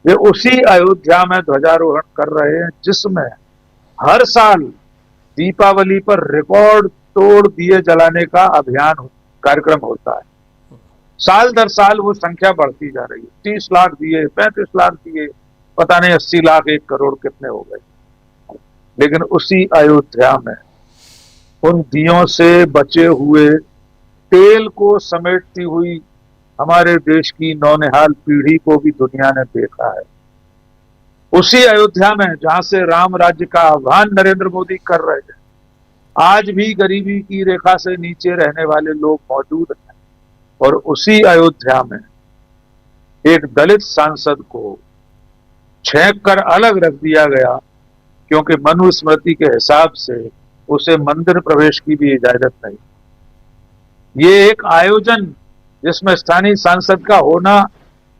वे उसी अयोध्या में ध्वजारोहण कर रहे हैं जिसमें हर साल दीपावली पर रिकॉर्ड तोड़ दिए जलाने का अभियान कार्यक्रम होता है। साल दर साल वो संख्या बढ़ती जा रही है, 30 लाख दिए, 35 लाख दिए, पता नहीं 80 लाख, 1 करोड़ कितने हो गए। लेकिन उसी अयोध्या में उन दियों से बचे हुए तेल को समेटती हुई हमारे देश की नौनिहाल पीढ़ी को भी दुनिया ने देखा है। उसी अयोध्या में जहां से राम राज्य का आह्वान नरेंद्र मोदी कर रहे हैं, आज भी गरीबी की रेखा से नीचे रहने वाले लोग मौजूद हैं। और उसी अयोध्या में एक दलित सांसद को छेंक कर अलग रख दिया गया, क्योंकि मनुस्मृति के हिसाब से उसे मंदिर प्रवेश की भी इजाजत नहीं। ये एक आयोजन जिसमें स्थानीय सांसद का होना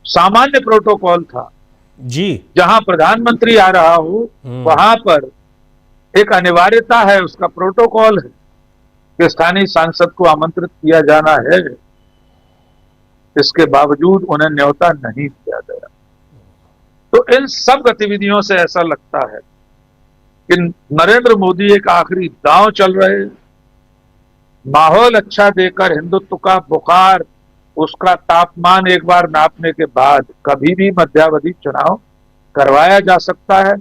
सामान्य प्रोटोकॉल था जी, जहां प्रधानमंत्री आ रहा हो वहां पर एक अनिवार्यता है, उसका प्रोटोकॉल है कि स्थानीय सांसद को आमंत्रित किया जाना है। इसके बावजूद उन्हें न्योता नहीं दिया गया। तो इन सब गतिविधियों से ऐसा लगता है कि नरेंद्र मोदी एक आखिरी दांव चल रहे हैं। माहौल अच्छा देकर हिंदुत्व का बुखार, उसका तापमान एक बार नापने के बाद कभी भी मध्यावधि चुनाव करवाया जा सकता है।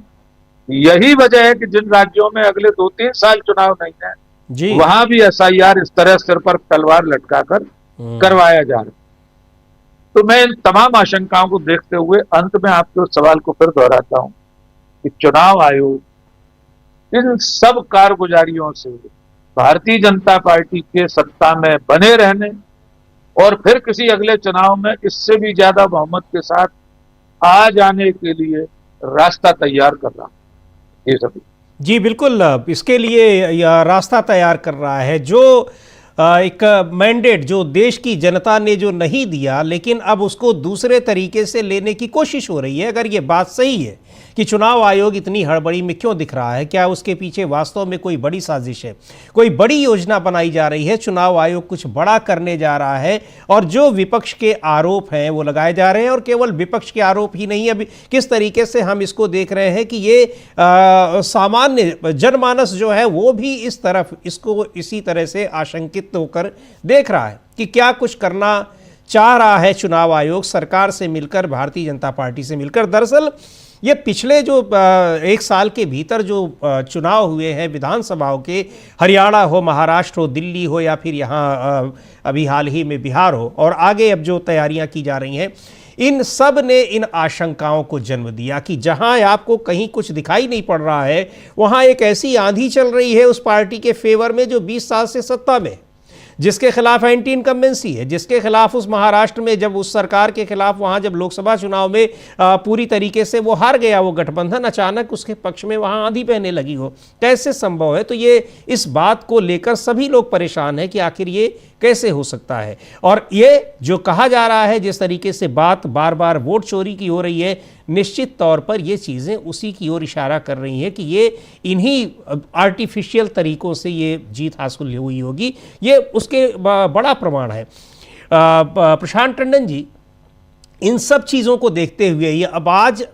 यही वजह है कि जिन राज्यों में अगले 2-3 साल चुनाव नहीं है, वहां भी SIR इस तरह सिर पर तलवार लटकाकर करवाया जा रहा है। तो मैं इन तमाम आशंकाओं को देखते हुए अंत में आपके उस सवाल को फिर दोहराता हूं कि चुनाव आयोग इन सब कारगुजारियों से भारतीय जनता पार्टी के सत्ता में बने रहने और फिर किसी अगले चुनाव में इससे भी ज्यादा बहुमत के साथ आ जाने के लिए रास्ता तैयार कर रहा है। ये सभी जी बिल्कुल इसके लिए रास्ता तैयार कर रहा है। जो एक मैंडेट जो देश की जनता ने जो नहीं दिया, लेकिन अब उसको दूसरे तरीके से लेने की कोशिश हो रही है। अगर ये बात सही है कि चुनाव आयोग इतनी हड़बड़ी में क्यों दिख रहा है, क्या उसके पीछे वास्तव में कोई बड़ी साजिश है, कोई बड़ी योजना बनाई जा रही है, चुनाव आयोग कुछ बड़ा करने जा रहा है और जो विपक्ष के आरोप हैं वो लगाए जा रहे हैं। और केवल विपक्ष के आरोप ही नहीं, अभी किस तरीके से हम इसको देख रहे हैं कि ये सामान्य जनमानस जो है वो भी इस तरफ इसको इसी तरह से आशंकित होकर देख रहा है कि क्या कुछ करना चाह रहा है चुनाव आयोग सरकार से मिलकर, भारतीय जनता पार्टी से मिलकर। दरअसल ये पिछले जो 1 साल के भीतर जो चुनाव हुए हैं विधानसभाओं के, हरियाणा हो, महाराष्ट्र हो, दिल्ली हो या फिर यहाँ अभी हाल ही में बिहार हो और आगे अब जो तैयारियां की जा रही हैं, इन सब ने इन आशंकाओं को जन्म दिया कि जहां आपको कहीं कुछ दिखाई नहीं पड़ रहा है, वहां एक ऐसी आंधी चल रही है उस पार्टी के फेवर में जो 20 साल से सत्ता में, जिसके खिलाफ एंटी इनकम्बेंसी है, जिसके खिलाफ उस महाराष्ट्र में जब उस सरकार के खिलाफ वहां जब लोकसभा चुनाव में पूरी तरीके से वो हार गया वो गठबंधन, अचानक उसके पक्ष में वहां आंधी बहने लगी हो, कैसे संभव है। तो ये इस बात को लेकर सभी लोग परेशान हैं कि आखिर ये कैसे हो सकता है। और ये जो कहा जा रहा है, जिस तरीके से बात बार बार वोट चोरी की हो रही है, निश्चित तौर पर ये चीज़ें उसी की ओर इशारा कर रही हैं कि ये इन्हीं आर्टिफिशियल तरीकों से ये जीत हासिल हुई होगी। ये उसके बड़ा प्रमाण है। प्रशांत टंडन जी, इन सब चीज़ों को देखते हुए ये अब आज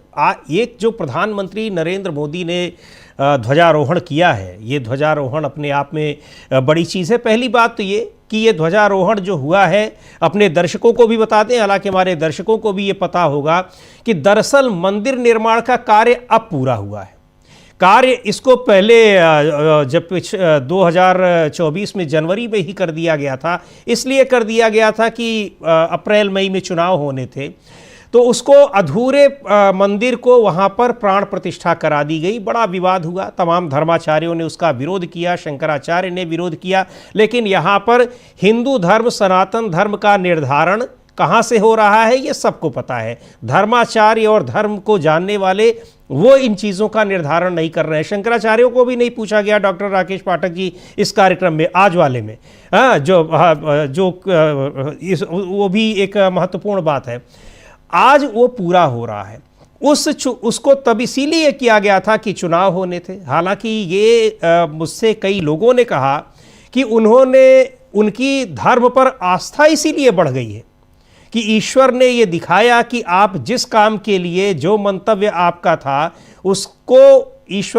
एक जो प्रधानमंत्री नरेंद्र मोदी ने ध्वजारोहण किया है, ये ध्वजारोहण अपने आप में बड़ी चीज़ है। पहली बात तो ये कि ये ध्वजारोहण जो हुआ है, अपने दर्शकों को भी बता दें, हालांकि हमारे दर्शकों को भी ये पता होगा कि दरअसल मंदिर निर्माण का कार्य अब पूरा हुआ है। कार्य इसको पहले जब 2024 में जनवरी में ही कर दिया गया था, इसलिए कर दिया गया था कि अप्रैल मई में चुनाव होने थे, तो उसको अधूरे मंदिर को वहाँ पर प्राण प्रतिष्ठा करा दी गई। बड़ा विवाद हुआ, तमाम धर्माचार्यों ने उसका विरोध किया, शंकराचार्य ने विरोध किया, लेकिन यहाँ पर हिंदू धर्म, सनातन धर्म का निर्धारण कहाँ से हो रहा है ये सबको पता है। धर्माचार्य और धर्म को जानने वाले वो इन चीज़ों का निर्धारण नहीं कर रहे हैं। शंकराचार्यों को भी नहीं पूछा गया, डॉक्टर राकेश पाठक जी, इस कार्यक्रम में आज वाले में, वो भी एक महत्वपूर्ण बात है। आज वो पूरा हो रहा है, उसको तब इसीलिए किया गया था कि चुनाव होने थे। हालांकि ये मुझसे कई लोगों ने कहा कि उनकी धर्म पर आस्था इसीलिए बढ़ गई है कि ईश्वर ने ये दिखाया कि आप जिस काम के लिए, जो मंतव्य आपका था, उसको ईश्वर